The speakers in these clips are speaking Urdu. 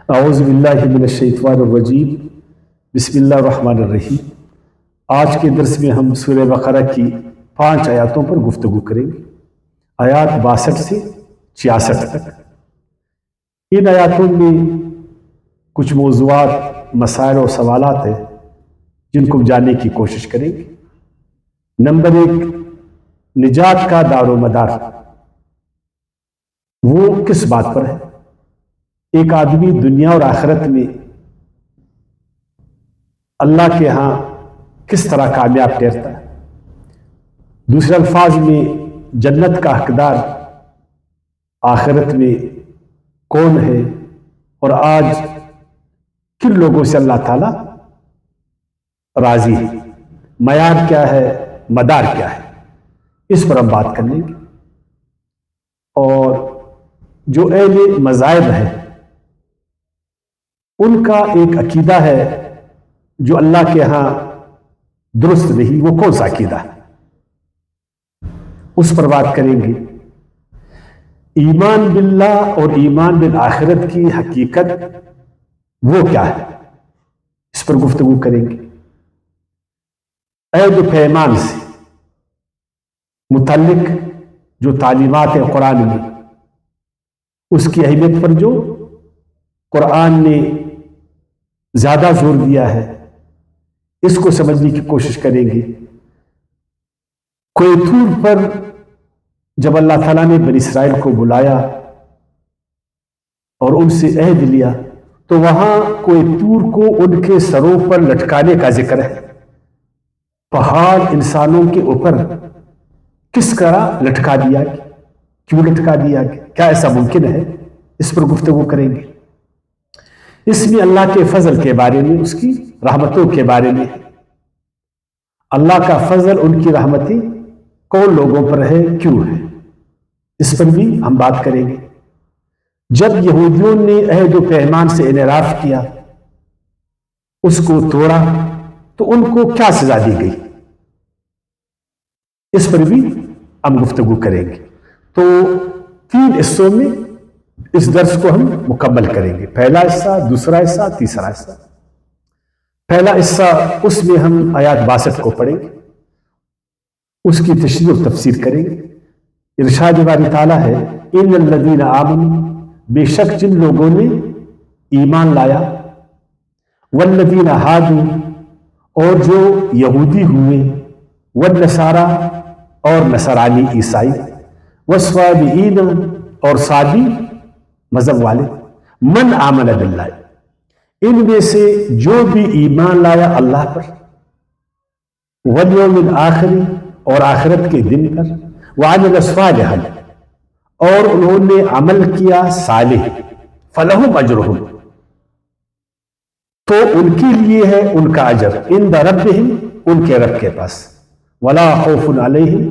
اعوذ باللہ من الشیطان الرجیم بسم اللہ الرحمن الرحیم۔ آج کے درس میں ہم سورہ بقرہ کی 5 آیاتوں پر گفتگو کریں گے، آیات 62 سے 66 تک۔ ان آیاتوں میں کچھ موضوعات، مسائل اور سوالات ہیں جن کو جاننے کی کوشش کریں گے۔ نمبر 1، نجات کا دار و مدار وہ کس بات پر ہے؟ ایک آدمی دنیا اور آخرت میں اللہ کے ہاں کس طرح کامیاب ٹھہرتا ہے؟ دوسرے الفاظ میں جنت کا حقدار آخرت میں کون ہے، اور آج کن لوگوں سے اللہ تعالیٰ راضی ہے؟ معیار کیا ہے، مدار کیا ہے؟ اس پر ہم بات کر لیں گے۔ اور جو اہل مذاہب ہے ان کا ایک عقیدہ ہے جو اللہ کے ہاں درست نہیں، وہ کون سا عقیدہ ہے اس پر بات کریں گے۔ ایمان باللہ اور ایمان بالآخرت کی حقیقت وہ کیا ہے، اس پر گفتگو کریں گے۔ عہد و پیمان سے متعلق جو تعلیمات ہیں قرآن میں، اس کی اہمیت پر جو قرآن نے زیادہ زور دیا ہے، اس کو سمجھنے کی کوشش کریں گے۔ کوہ طور پر جب اللہ تعالیٰ نے بنی اسرائیل کو بلایا اور ان سے عہد لیا، تو وہاں کوہ طور کو ان کے سروں پر لٹکانے کا ذکر ہے۔ پہاڑ انسانوں کے اوپر کس طرح لٹکا دیا گیا، کیوں لٹکا دیا گیا، کیا ایسا ممکن ہے، اس پر گفتگو کریں گے۔ اس میں اللہ کے فضل کے بارے میں، اس کی رحمتوں کے بارے میں، اللہ کا فضل، ان کی رحمتیں کون لوگوں پر ہے، کیوں ہے، اس پر بھی ہم بات کریں گے۔ جب یہودیوں نے عہد و پیمان سے انحراف کیا، اس کو توڑا، تو ان کو کیا سزا دی گئی، اس پر بھی ہم گفتگو کریں گے۔ تو 3 حصوں میں اس درس کو ہم مکمل کریں گے، پہلا حصہ، دوسرا حصہ، تیسرا حصہ۔ پہلا حصہ، اس میں ہم آیات 62 کو پڑھیں گے، اس کی تشریح و تفسیر کریں گے۔ ارشاد باری تعالیٰ ہے، ان الذین آمنوا، بے شک جن لوگوں نے ایمان لایا، والذین ہادوا، اور جو یہودی ہوئے، والنصارا، اور نصرانی عیسائی، والصابئین، اور صابی مذہب والے، من آمن باللہ، ان میں سے جو بھی ایمان لایا اللہ پر، والیوم الآخر، اور آخرت کے دن پر، وعمل صالحا، اور انہوں نے عمل کیا صالح، فلہم اجرہم، تو ان کے لیے ہے ان کا اجر، عند ربہم، ان کے رب کے پاس، ولا خوف علیہم،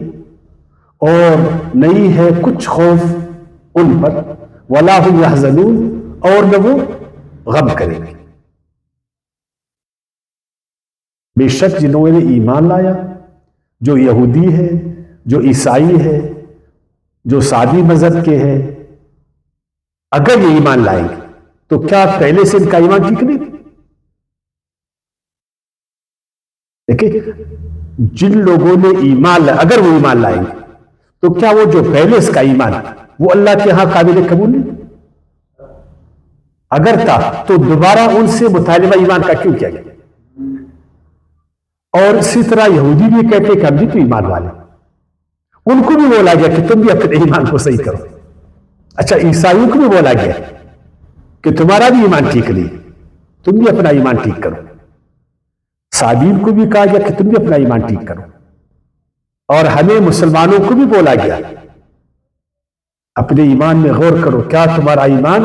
اور نہیں ہے کچھ خوف ان پر، ولا هم يحزنون، اور نہ وہ غم کریں گے۔ بے شک جنہوں نے ایمان لایا، جو یہودی ہے، جو عیسائی ہے، جو سادی مذہب کے ہیں، اگر یہ ایمان لائیں گے تو کیا پہلے سے ان کا ایمان ٹھیک نہیں؟ دیکھیں، جن لوگوں نے ایمان لایا، اگر وہ ایمان لائیں گے تو کیا وہ جو پہلے اس کا ایمان وہ اللہ کے ہاں قابل قبول نہیں؟ اگر تھا تو دوبارہ ان سے مطالبہ ایمان کا کیوں کیا گیا؟ اور اسی طرح یہودی بھی کہتے کہ ہم بھی تو ایمان والے، ان کو بھی بولا گیا کہ تم بھی اپنے ایمان کو صحیح کرو۔ اچھا، عیسائیوں کو بھی بولا گیا کہ تمہارا بھی ایمان ٹھیک نہیں، تم بھی اپنا ایمان ٹھیک کرو۔ صابین کو بھی کہا گیا کہ تم بھی اپنا ایمان ٹھیک کرو۔ اور ہمیں مسلمانوں کو بھی بولا گیا اپنے ایمان میں غور کرو، کیا تمہارا ایمان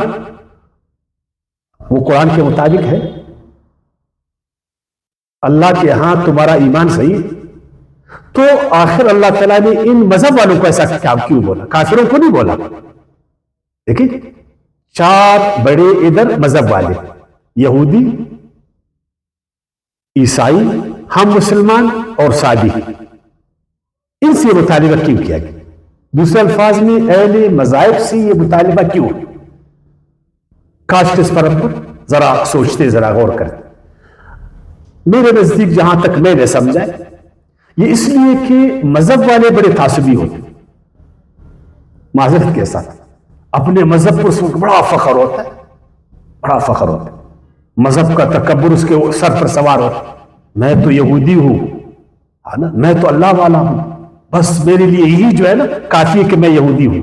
وہ قرآن کے مطابق ہے؟ اللہ کے ہاں تمہارا ایمان صحیح ہے؟ تو آخر اللہ تعالیٰ نے ان مذہب والوں کو ایسا کیوں بولا، کافروں کو نہیں بولا؟ دیکھیں، 4 بڑے ادھر مذہب والے، یہودی، عیسائی، ہم مسلمان اور سادی، ان سے مطالبہ کیوں کیا گیا؟ دوسرے الفاظ میں اہل مذاہب سے یہ مطالبہ کیوں؟ کاش اس پر ذرا سوچتے، ذرا غور کرتے. میرے نزدیک جہاں تک میں نے سمجھا یہ اس لیے کہ مذہب والے بڑے تعصبی ہوتے، معذرت کے ساتھ اپنے مذہب پر اس وقت بڑا فخر ہوتا ہے، بڑا فخر ہوتا ہے، مذہب کا تکبر اس کے سر پر سوار ہوتا ہے. میں تو یہودی ہوں، ہے نا، میں تو اللہ والا ہوں، بس میرے لیے یہی جو ہے نا کافی ہے کہ میں یہودی ہوں،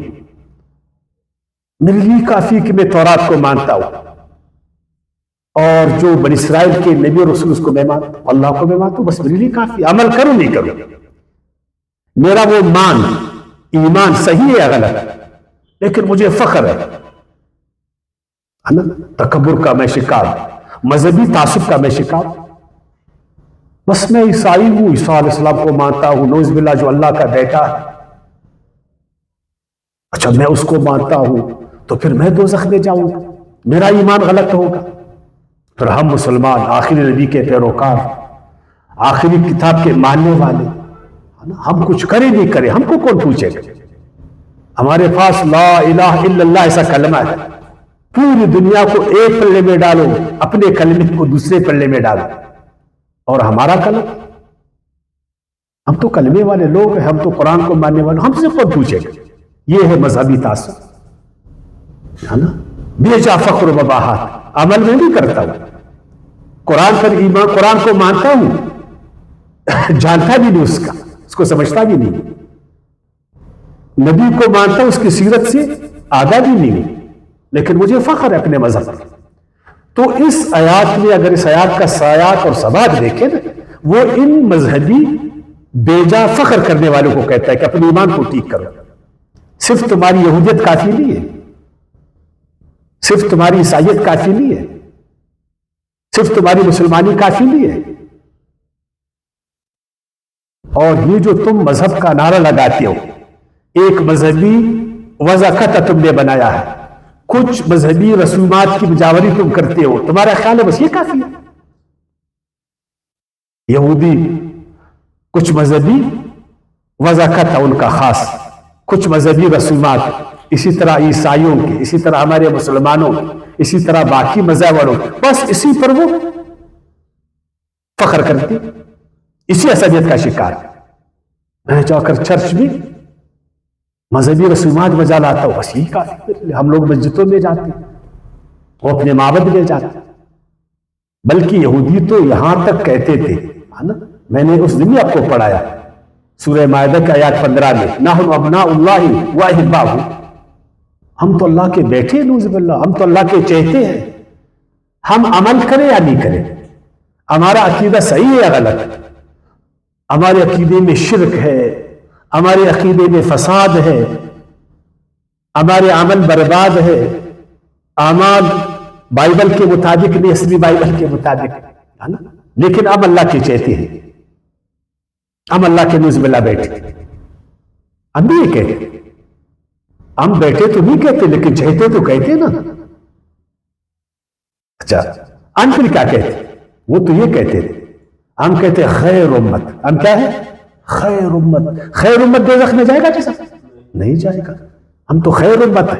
میرے لیے کافی ہے کہ میں تورات کو مانتا ہوں، اور جو بنی اسرائیل کے نبی اور رسول اس کو میں مانتا ہوں، اللہ کو میں مانتا ہوں، بس میرے لیے کافی. عمل کروں نہیں کروں، میرا وہ ایمان صحیح ہے یا غلط، لیکن مجھے فخر ہے نا. تکبر کا میں شکار، مذہبی تعصب کا میں شکار. بس میں عیسائی ہوں، عیسیٰ علیہ السلام کو مانتا ہوں، نعوذ باللہ جو اللہ کا بیٹا ہے، اچھا میں اس کو مانتا ہوں تو پھر میں دوزخ میں جاؤں گا، میرا ایمان غلط ہوگا. پھر ہم مسلمان آخری نبی کے پیروکار، آخری کتاب کے ماننے والے، ہم کچھ کریں نہیں کریں ہم کو کون پوچھے گا؟ ہمارے پاس لا الہ الا اللہ ایسا کلمہ ہے، پوری دنیا کو ایک پلے میں ڈالو، اپنے کلمے کو دوسرے پلے میں ڈالو، اور ہمارا کلمہ، ہم تو کلمے والے لوگ ہیں، ہم تو قرآن کو ماننے والے، ہم سے کون پوچھے گا؟ یہ ہے مذہبی تعصب، ہے نا، بے جا فخر و مباحات. عمل میں نہیں کرتا ہوں، قرآن پر ایمان، قرآن کو مانتا ہوں، جانتا بھی نہیں اس کو سمجھتا بھی نہیں، نبی کو مانتا ہوں، اس کی سیرت سے آگاہ بھی نہیں، لیکن مجھے فخر ہے اپنے مذہب پر. تو اس آیات میں اگر اس آیات کا سایات اور سبات دیکھیں نا، وہ ان مذہبی بیجا فخر کرنے والوں کو کہتا ہے کہ اپنے ایمان کو ٹھیک کرو. صرف تمہاری یہودیت کافی نہیں ہے، صرف تمہاری عیسائیت کافی نہیں ہے، صرف تمہاری مسلمانی کافی نہیں ہے. اور یہ جو تم مذہب کا نعرہ لگاتے ہو، ایک مذہبی وضاقت تم نے بنایا ہے، کچھ مذہبی رسومات کی مجاوری تم کرتے ہو، تمہارا خیال ہے بس یہ کافی ہے. یہودی کچھ مذہبی وضاقت ہے ان کا خاص، کچھ مذہبی رسومات، اسی طرح عیسائیوں کی، اسی طرح ہمارے مسلمانوں کی، اسی طرح باقی مذہب والوں، بس اسی پر وہ فخر کرتے، اسی عصبیت کا شکار. میں جا کر چرچ میں مذہبی رسومات بجا لاتا ہوں، بس یہی کافی. ہم لوگ مسجدوں میں جاتے ہیں، وہ اپنے معبد میں جاتے ہیں. بلکہ یہودی تو یہاں تک کہتے تھے، میں نے اس دن آپ کو پڑھایا سورہ مائدہ کی آیات 15 میں، نحن ابناء اللہ و احباؤہ، ہم تو اللہ کے بیٹے، نعوذ باللہ، ہم تو اللہ کے چہتے ہیں. ہم عمل کریں یا نہیں کریں، ہمارا عقیدہ صحیح ہے یا غلط، ہمارے عقیدے میں شرک ہے، ہمارے عقیدے میں فساد ہے، ہمارے عمل برباد ہے، اعمال بائبل کے مطابق نہیں، اصلی بائبل کے مطابق، ہے نا، لیکن ہم اللہ کے چہتے ہیں، ہم اللہ کے نعوذ باللہ بیٹھے. ہم بھی یہ کہتے، ہم بیٹھے تو نہیں کہتے لیکن چہتے تو کہتے نا. اچھا ہم پھر کیا کہتے؟ وہ تو یہ کہتے تھے، ہم کہتے خیر امت. ہم کیا ہے؟ خیر امت. خیر امت دوزخ میں جائے گا جیسا؟ نہیں جائے گا. ہم تو خیر امت ہے،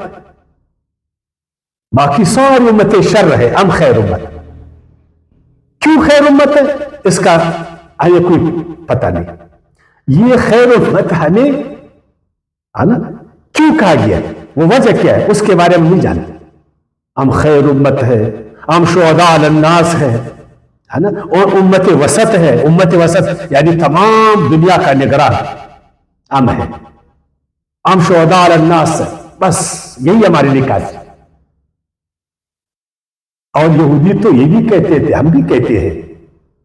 باقی ساری امتیں شر ہے، ہم خیر امت. کیوں خیر امت ہے اس کا ہمیں کوئی پتہ نہیں. یہ خیر امت ہمیں کیوں کہا گیا، وہ وجہ کیا ہے اس کے بارے میں نہیں جانتے. ہم خیر امت ہے، ہم شہداء علی الناس ہے نا، اور امت وسط ہے. امت وسط یعنی تمام دنیا کا نگراں ہم ہے، ہم شہداء علی الناس ہے، بس یہی ہمارے لیے کافی. اور یہودی تو یہ بھی کہتے تھے، ہم بھی کہتے ہیں،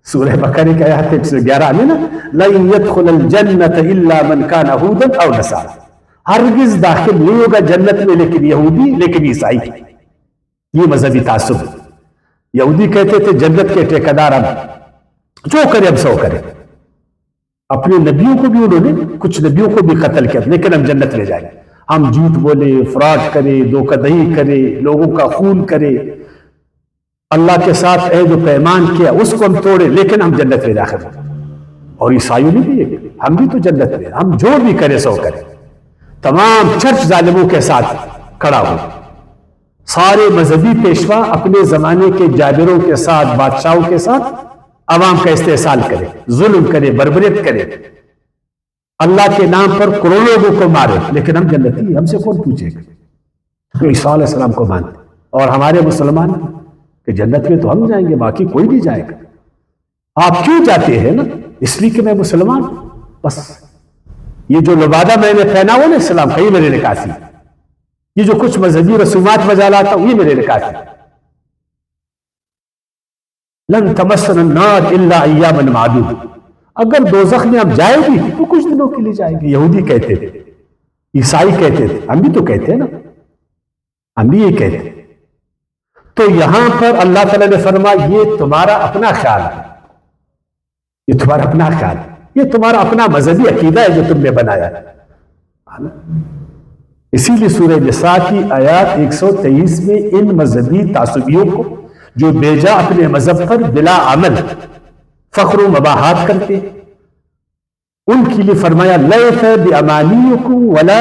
سورہ بقرہ کی آیت 111 میں نا، لَن يَدْخُلَ الْجَنَّةَ إِلَّا مَنْ كَانَ هُودًا أَوْ نَصَارَىٰ، ہرگز داخل نہیں ہوگا جنت میں لیکن یہودی، لیکن عیسائی. یہ مذہبی تعصب. یہودی کہتے تھے جنت کے ٹھیکیدار ہم، جو کرے ہم سو کرے. اپنے نبیوں کو بھی انہوں نے کچھ نبیوں کو بھی قتل کیا، لیکن ہم جنت میں جائیں. ہم جھوٹ بولے، فراڈ کرے، دھوکہ دہی کرے، لوگوں کا خون کرے، اللہ کے ساتھ اے جو پیمان کیا اس کو ہم توڑے، لیکن ہم جنت میں داخل ہوں. اور عیسائیوں نے بھی یہ، ہم بھی تو جنت میں، ہم جو بھی کرے سو کرے. تمام چرچ ظالموں کے ساتھ کھڑا ہو، سارے مذہبی پیشوا اپنے زمانے کے جابروں کے ساتھ، بادشاہوں کے ساتھ عوام کا استحصال کرے، ظلم کرے، بربریت کرے، اللہ کے نام پر کروڑوں لوگوں کو مارے، لیکن ہم جنتی، ہم سے کون پوچھے گا؟ ہم عیسیٰ علیہ السلام کو مانتے اور ہمارے مسلمان کہ جنت میں تو ہم جائیں گے، باقی کوئی نہیں جائے گا۔ آپ کیوں جاتے ہیں نا؟ اس لیے کہ میں مسلمان ہوں، بس۔ یہ جو لبادہ میں نے پہنا ہوا نا اسلام کا، یہ میرے نکاسی، یہ جو کچھ مذہبی رسومات بجا لاتا ہوں، یہ میرے نکاسی۔ لن تمسنا النار الا ایاما معدود، اگر دوزخ میں ہم جائیں بھی تو کچھ دنوں کے لیے جائیں گے۔ یہودی کہتے تھے، عیسائی کہتے تھے، ہم بھی تو کہتے ہیں نا، ہم بھی یہ کہتے ہیں۔ تو یہاں پر اللہ تعالیٰ نے فرمایا یہ تمہارا اپنا خیال ہے، یہ تمہارا اپنا خیال ہے، یہ تمہارا اپنا مذہبی عقیدہ ہے جو تم نے بنایا ہے۔ اسی لیے سورہ نساء کی آیات 123 میں ان مذہبی تعصبیوں کو جو بیجا اپنے مذہب پر بلا عمل فخر و مباحات کرتے، ان کے لیے فرمایا لیس بامانیکم ولا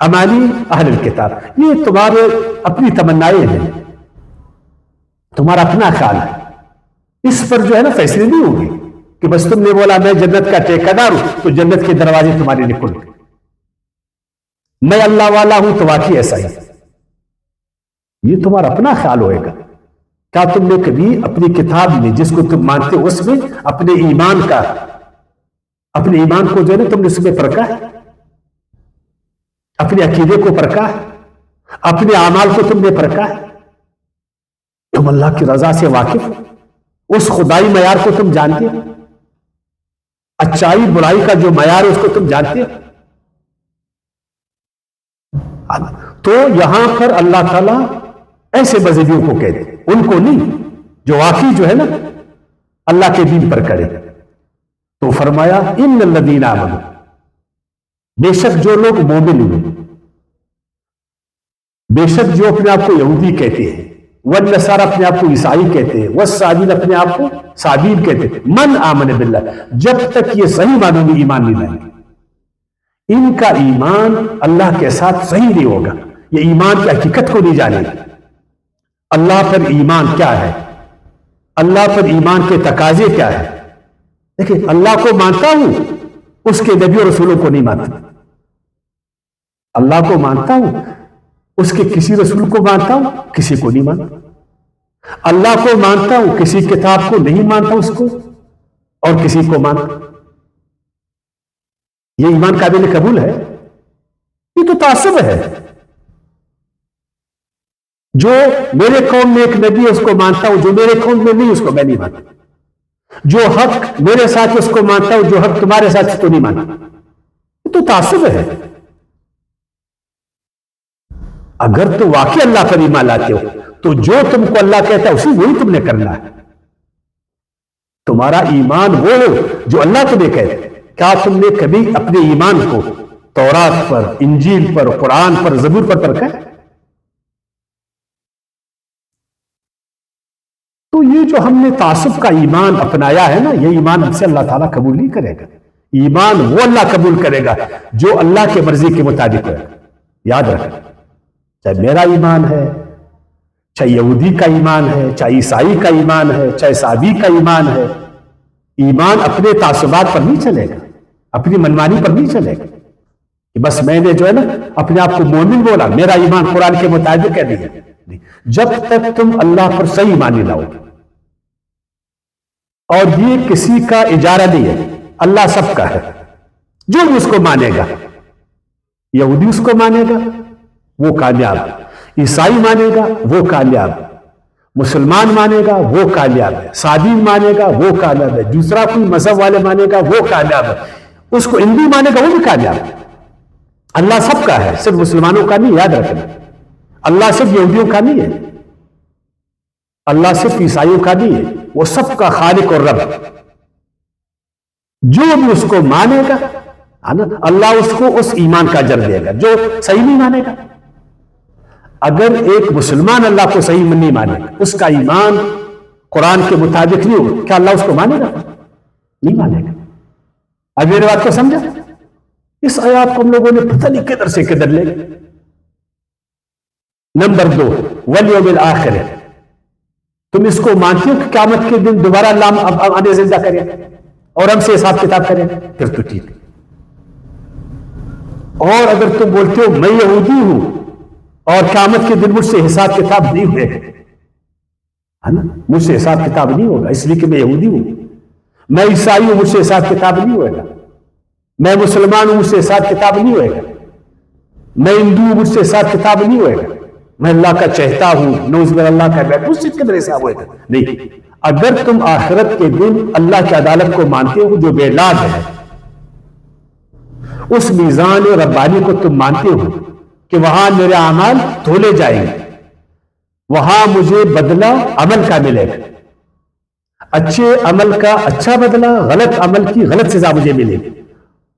امانی اہل الکتاب، یہ تمہارے اپنی تمنائیں ہیں، تمہارا اپنا خیال ہے، اس پر جو ہے نا فیصلے نہیں ہوگی کہ بس تم نے بولا میں جنت کا ٹھیکیدار ہوں تو جنت کے دروازے تمہارے لیے کھل گئے، میں اللہ والا ہوں تو واقعی ایسا ہی، یہ تمہارا اپنا خیال ہوئے گا۔ کیا تم نے کبھی اپنی کتاب میں جس کو تم مانتے ہو اس میں اپنے ایمان کو جو ہے نا تم نے اس میں پرکھا ہے، اپنے عقیدے کو پرکھا ہے، اپنے اعمال کو تم نے پرکھا ہے؟ تم اللہ کی رضا سے واقف ہو، اس خدائی معیار کو تم جانتے ہو، اچائی برائی کا جو معیار ہے اس کو تم جانتے ہو؟ تو یہاں پر اللہ تعالیٰ ایسے مذہبیوں کو کہتے ہیں، ان کو نہیں، جو واقعی جو ہے نا اللہ کے دین پر کرے۔ تو فرمایا ان الذین آمنوا، بے شک جو لوگ مومن ہوئے، بے شک جو اپنے آپ کو یہودی کہتے ہیں، والنصارى اپنے آپ کو عیسائی کہتے ہیں، والصابین اپنے آپ کو صابین کہتے ہیں، من آمن باللہ، جب تک یہ صحیح معنوں میں ایمان نہیں لائیں گے، ان کا ایمان اللہ کے ساتھ صحیح نہیں ہوگا، یہ ایمان کی حقیقت کو نہیں جانے گا۔ اللہ پر ایمان کیا ہے، اللہ پر ایمان کے تقاضے کیا ہے؟ دیکھیں، اللہ کو مانتا ہوں، اس کے نبی اور رسولوں کو نہیں مانتا، اللہ کو مانتا ہوں، اس کے کسی رسول کو مانتا ہوں، کسی کو نہیں مانتا، اللہ کو مانتا ہوں، کسی کتاب کو نہیں مانتا اس کو اور کسی کو مانتا۔ یہ ایمان قابل قبول ہے؟ یہ تو تعصب ہے۔ جو میرے قوم میں ایک نبی ہے اس کو مانتا ہوں، جو میرے قوم میں نہیں اس کو میں نہیں مانتا، جو حق میرے ساتھ اس کو مانتا ہوں، جو حق تمہارے ساتھ اس کو نہیں مانتا، یہ تو تعصب ہے۔ اگر تو واقعی اللہ پر ایمان لاتے ہو تو جو تم کو اللہ کہتا ہے اسی وہی تم نے کرنا ہے، تمہارا ایمان وہ ہو جو اللہ تمہیں کہتا ہے۔ کیا تم نے کبھی اپنے ایمان کو تورات پر، انجیل پر، قرآن پر، زبور پر پرکھا ہے؟ تو یہ جو ہم نے تعصب کا ایمان اپنایا ہے نا، یہ ایمان ہم سے اللہ تعالیٰ قبول نہیں کرے گا۔ ایمان وہ اللہ قبول کرے گا جو اللہ کے مرضی کے مطابق ہے۔ یاد رکھیں، چاہے میرا ایمان ہے، چاہے یہودی کا ایمان ہے، چاہے عیسائی کا ایمان ہے، چاہے صابی کا ایمان ہے، ایمان اپنے تعصبات پر نہیں چلے گا، اپنی منمانی پر نہیں چلے گا کہ بس میں نے جو ہے نا اپنے آپ کو مومن بولا، میرا ایمان قرآن کے مطابق ہے۔ نہیں، جب تک تم اللہ پر صحیح ایمان نہیں لاؤ گے، اور یہ کسی کا اجارہ نہیں ہے، اللہ سب کا ہے، جو بھی اس کو مانے گا، یہودی اس کو مانے گا وہ کامیاب، عیسائی مانے گا وہ کامیاب، مسلمان مانے گا وہ کامیاب ہے، صابین مانے گا وہ کامیاب ہے، دوسرا کوئی مذہب والے مانے گا وہ کامیاب ہے، اس کو ہندو مانے گا وہ بھی کامیاب ہے۔ اللہ سب کا ہے، صرف مسلمانوں کا نہیں، یاد رکھنا، اللہ صرف یہودیوں کا نہیں ہے، اللہ صرف عیسائیوں کا نہیں ہے، وہ سب کا خالق اور رب۔ جو بھی اس کو مانے گا اللہ اس کو اس ایمان کا اجر دے گا، جو صحیح نہیں مانے گا۔ اگر ایک مسلمان اللہ کو صحیح نہیں مانے گا، اس کا ایمان قرآن کے مطابق نہیں ہوگا، کیا اللہ اس کو مانے گا؟ نہیں مانے گا۔ اب میرے بات کو سمجھا؟ اس آیات کو ہم لوگوں نے پتہ نہیں کدھر سے کدھر لے گئے۔ نمبر 2 والیوم الآخر، تم اس کو مانتے ہو کہ قیامت کے دن دوبارہ اللہ ہمیں زندہ کرے اور ہم سے حساب کتاب کرے؟ پھر تو ٹھیک ہے۔ اور اگر تم بولتے ہو میں یہودی ہوں اور قیامت کے دن مجھ سے حساب کتاب نہیں ہوئے گا، مجھ سے حساب کتاب نہیں ہوگا اس لیے کہ میں یہودی ہوں، میں عیسائی ہوں مجھ سے حساب کتاب نہیں ہوئے گا، میں مسلمان ہوں مجھ سے حساب کتاب نہیں ہوئے گا، میں ہندو ہوں مجھ سے حساب کتاب نہیں ہوئے گا، میں اللہ کا چہتا ہوں نعوذ باللہ اللہ کا بیٹھ مجھ سے کدھر حساب ہوئے گا؟ نہیں۔ اگر تم آخرت کے دن اللہ کی عدالت کو مانتے ہو جو بے لاگ ہے، اس میزان ربانی کو تم مانتے ہو کہ وہاں میرے اعمال تولے جائیں گے، وہاں مجھے بدلہ عمل کا ملے گا، اچھے عمل کا اچھا بدلہ، غلط عمل کی غلط سزا مجھے ملے گی،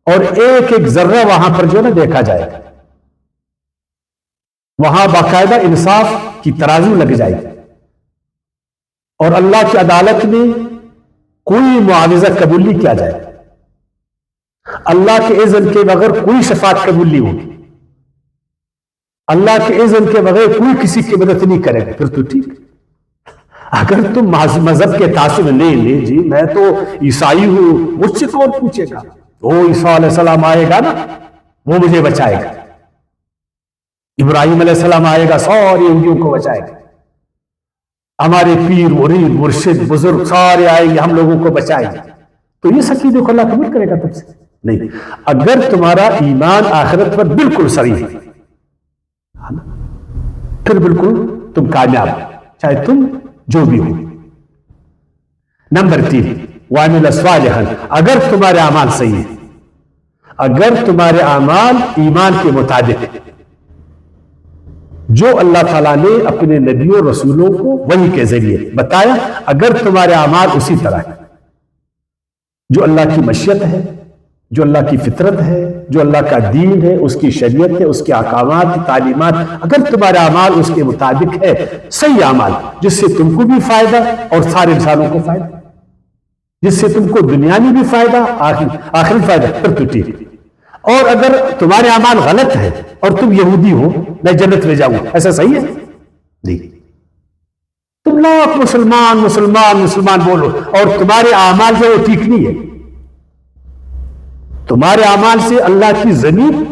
اور ایک ایک ذرہ وہاں پر جو ہے نا دیکھا جائے گا، وہاں باقاعدہ انصاف کی ترازو لگ جائے گی، اور اللہ کی عدالت میں کوئی معاوضہ قبول نہیں کیا جائے گا، اللہ کے اذن کے بغیر کوئی شفاعت قبول نہیں ہوگی، اللہ کے اذن کے بغیر کوئی کسی کی مدد نہیں کرے گا، پھر تو ٹھیک۔ اگر تم مذہب کے تعصب نہیں جی میں تو عیسائی ہوں مجھ سے کون پوچھے گا، وہ عیسیٰ علیہ السلام آئے گا نا وہ مجھے بچائے گا، ابراہیم علیہ السلام آئے گا سارے یہودیوں کو بچائے گا، ہمارے پیر مرید مرشد بزرگ سارے آئیں گے ہم لوگوں کو بچائیں گے، تو یہ سچی دیکھو اللہ قبول کرے گا تم سے؟ نہیں۔ اگر تمہارا ایمان آخرت پر بالکل صریح ہے پھر بالکل تم کامیاب چاہے تم جو بھی ہو۔ نمبر 3 وَعَمِلَ صَالِحًا، اگر تمہارے اعمال صحیح ہیں، اگر تمہارے اعمال ایمان کے مطابق جو اللہ تعالیٰ نے اپنے نبیوں رسولوں کو وحی کے ذریعے بتایا، اگر تمہارے اعمال اسی طرح ہیں جو اللہ کی مشیت ہے، جو اللہ کی فطرت ہے، جو اللہ کا دین ہے، اس کی شریعت ہے، اس کے احکامات تعلیمات، اگر تمہارے اعمال اس کے مطابق ہے صحیح اعمال جس سے تم کو بھی فائدہ اور سارے انسانوں کو فائدہ، جس سے تم کو دنیا میں بھی فائدہ آخرت فائدہ، پھر تو ٹھیک۔ اور اگر تمہارے اعمال غلط ہے اور تم یہودی ہو میں جنت میں جاؤں، ایسا صحیح ہے؟ نہیں۔ تم لاکھ مسلمان مسلمان مسلمان بولو اور تمہارے اعمال جو وہ ٹھیک نہیں ہے، تمہارے اعمال سے اللہ کی زمین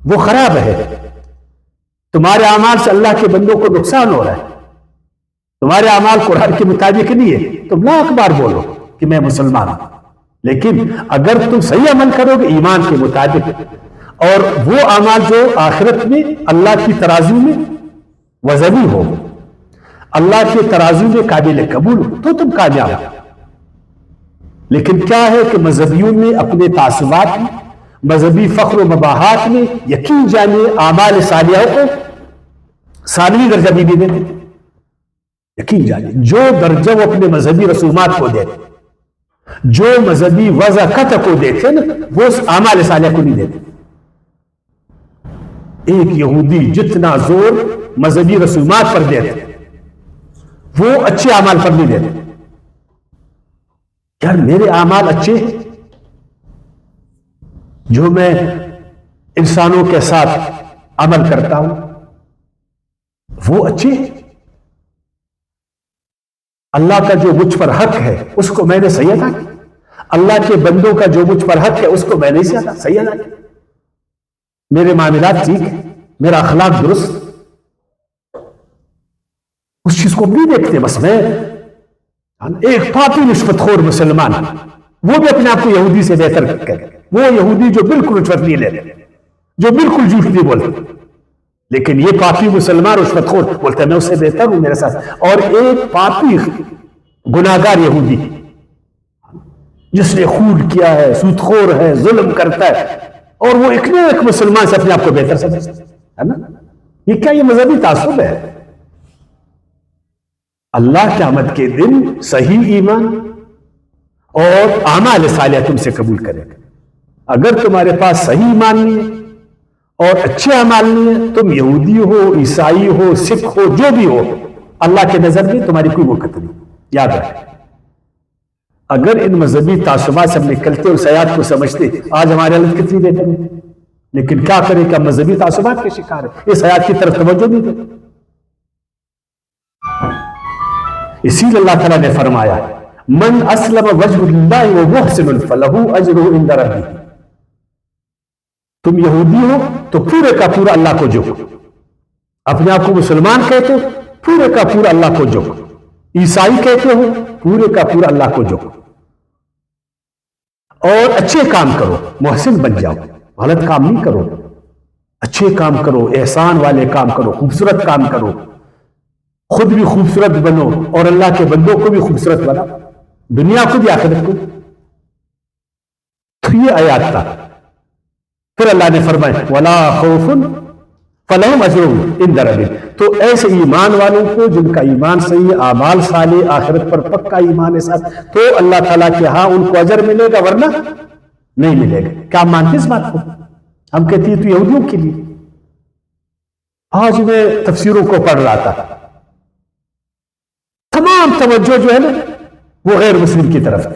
وہ خراب ہے، تمہارے اعمال سے اللہ کے بندوں کو نقصان ہو رہا ہے، تمہارے اعمال قرآن کے مطابق نہیں ہے، تم لاکھ بار بولو کہ میں مسلمان ہوں، لیکن اگر تم صحیح عمل کرو گے ایمان کے مطابق اور وہ اعمال جو آخرت میں اللہ کی ترازو میں وزنی ہو، اللہ کے ترازو میں قابل قبول ہو، تو تم کامیاب ہو۔ لیکن کیا ہے کہ مذہبیوں میں اپنے تعصبات میں، مذہبی فخر و مباحات میں یقین جانے اعمال صالحہ کو ثانوی درجہ بھی دے دیتے، یقین جانے جو درجہ وہ اپنے مذہبی رسومات کو دیتے، جو مذہبی وضاحت کو دیتے نا وہ اعمال صالحہ کو نہیں دیتے۔ ایک یہودی جتنا زور مذہبی رسومات پر دیتے وہ اچھے اعمال پر نہیں دیتے۔ یار میرے اعمال اچھے ہیں جو میں انسانوں کے ساتھ عمل کرتا ہوں وہ اچھے ہیں، اللہ کا جو مجھ پر حق ہے اس کو میں نے صحیح ادا کیا، اللہ کے بندوں کا جو مجھ پر حق ہے اس کو میں نے صحیح ادا کیا، میرے معاملات ٹھیک ہیں، میرا اخلاق درست، اس چیز کو نہیں دیکھتے۔ بس میں ایک پاپی رشوت خور مسلمان وہ بھی اپنے آپ کو یہودی سے بہتر کرے، وہ یہودی جو بالکل رشوت نہیں لیتے، جو بالکل جھوٹ نہیں بولتے، لیکن یہ پاپی مسلمان رشوت خور بولتا ہے میں اس سے بہتر ہوں میرے ساتھ۔ اور ایک پاپی گناہگار یہودی جس نے خون کیا ہے، سود خور ہے، ظلم کرتا ہے، اور وہ ایک نہ ایک مسلمان سے اپنے آپ کو بہتر سمجھتا ہے نا، یہ کیا یہ مذہبی تعصب ہے؟ اللہ قیامت کے دن صحیح ایمان اور اعمال صالحہ تم سے قبول کرے گا۔ اگر تمہارے پاس صحیح ایمان نہیں ہے اور اچھے اعمال نہیں ہے، تم یہودی ہو، عیسائی ہو، سکھ ہو، جو بھی ہو، اللہ کے نظر میں تمہاری کوئی وقت نہیں۔ یاد رکھ، اگر ان مذہبی تعصبات سے ہم نکلتے اور سیاحت کو سمجھتے، آج ہمارے حالت کتنی بہتر ہے۔ لیکن کیا کرے کہ مذہبی تعصبات کے شکار ہے، اس آیات کی طرف توجہ نہیں دیتے۔ اسی لیے اللہ تعالیٰ نے فرمایا من اسلم وجہ اللہ ومحسن فلہ اجرہ عند ربہ، تم یہودی ہو تو پورے کا پورا اللہ کو جھکو، اپنے آپ کو مسلمان کہتے ہو پورے کا پورا اللہ کو جھکو، عیسائی کہتے ہو پورے کا پورا اللہ کو جھکو، اور اچھے کام کرو، محسن بن جاؤ، غلط کام نہیں کرو، اچھے کام کرو، احسان والے کام کرو، خوبصورت کام کرو، خود بھی خوبصورت بنو اور اللہ کے بندوں کو بھی خوبصورت بناؤ، دنیا کو بھی آخرت کو بھی۔ تو یہ آیات تھا۔ پھر اللہ نے فرمایا وَلَا خَوْفٌ فَلَهُمْ أَجْرٌ عِنْدَ رَبِّهِمْ، تو ایسے ایمان والوں کو جن کا ایمان صحیح، اعمال صالح، آخرت پر پکا ایمان ہے ساتھ، تو اللہ تعالیٰ کے ہاں ان کو اجر ملے گا، ورنہ نہیں ملے گا۔ کیا مانتے اس بات کو؟ ہم کہتے ہیں تو یہودیوں کے لیے۔ آج میں تفسیروں کو پڑھ رہا تھا، تمام توجہ جو ہے نا وہ غیر مسلم کی طرف،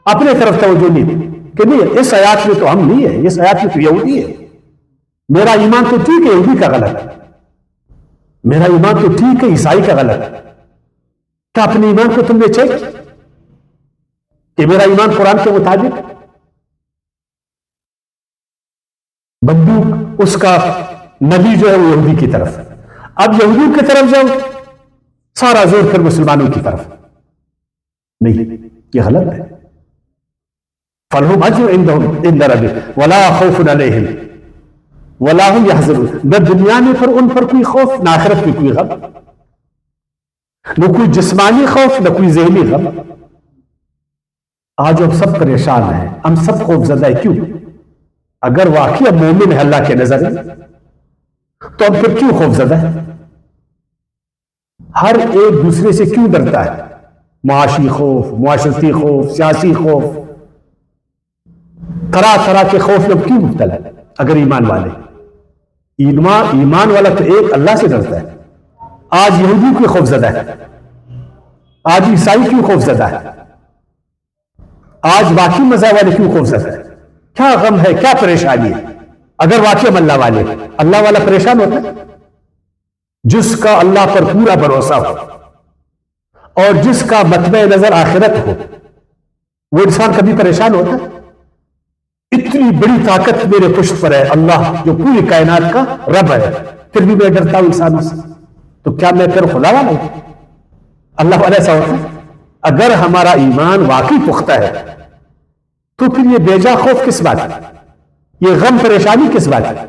اپنے طرف توجہ نہیں تھی کہ نہیں اس آیات میں تو ہم نہیں ہے، اس آیات میں تو یہودی ہے، میرا ایمان تو ٹھیک ہے یہودی کا غلط ہے، میرا ایمان تو ٹھیک ہے عیسائی کا غلط ہے۔ کیا اپنے ایمان کو تم نے چیک کہ میرا ایمان قرآن کے مطابق؟ بندوق اس کا نبی جو ہے وہ یہودی کی طرف، اب یہودیوں کی طرف جاؤ، سارا زور پھر مسلمانوں کی طرف، نہیں، یہ غلط ہے۔ فَلْهُمْ أَجْرٌ عِنْدَ رَبِّهِمْ وَلَا خَوْفٌ عَلَيْهِمْ وَلَا هُمْ يَحْزَنُونَ، نہ دنیا میں پھر ان پر کوئی خوف، نہ آخرت میں کوئی غم، نہ کوئی جسمانی خوف، نہ کوئی ذہنی غم۔ آج ہم سب پریشان ہیں، ہم سب خوف زدہ ہیں، کیوں؟ اگر واقعی اب مومن ہے اللہ کے نظر میں تو اب پھر کیوں خوف زدہ ہے؟ ہر ایک دوسرے سے کیوں ڈرتا ہے؟ معاشی خوف، معاشرتی خوف، سیاسی خوف، طرح طرح کے خوف میں کیوں مبتلا ہے؟ اگر ایمان والے، ایمان والا تو ایک اللہ سے ڈرتا ہے۔ آج یہودی کیوں خوف زدہ ہے؟ آج عیسائی کیوں خوف زدہ ہے؟ آج باقی مذہب والے کیوں خوف زدہ ہے؟ کیا غم ہے، کیا پریشانی ہے؟ اگر واقعی ہم اللہ والے، اللہ والا پریشان ہوتا ہے؟ جس کا اللہ پر پورا بھروسہ ہو اور جس کا مطمع نظر آخرت ہو، وہ انسان کبھی پریشان ہوتا ہے؟ اتنی بڑی طاقت میرے پشت پر ہے، اللہ جو پوری کائنات کا رب ہے، پھر بھی میں ڈرتا ہوں انسانوں سے، تو کیا میں پھر خدا والا ہوں؟ اللہ والا ایسا ہوتا ہے؟ اگر ہمارا ایمان واقعی پختہ ہے تو پھر یہ بیجا خوف کس بات ہے؟ یہ غم پریشانی کس بات ہے؟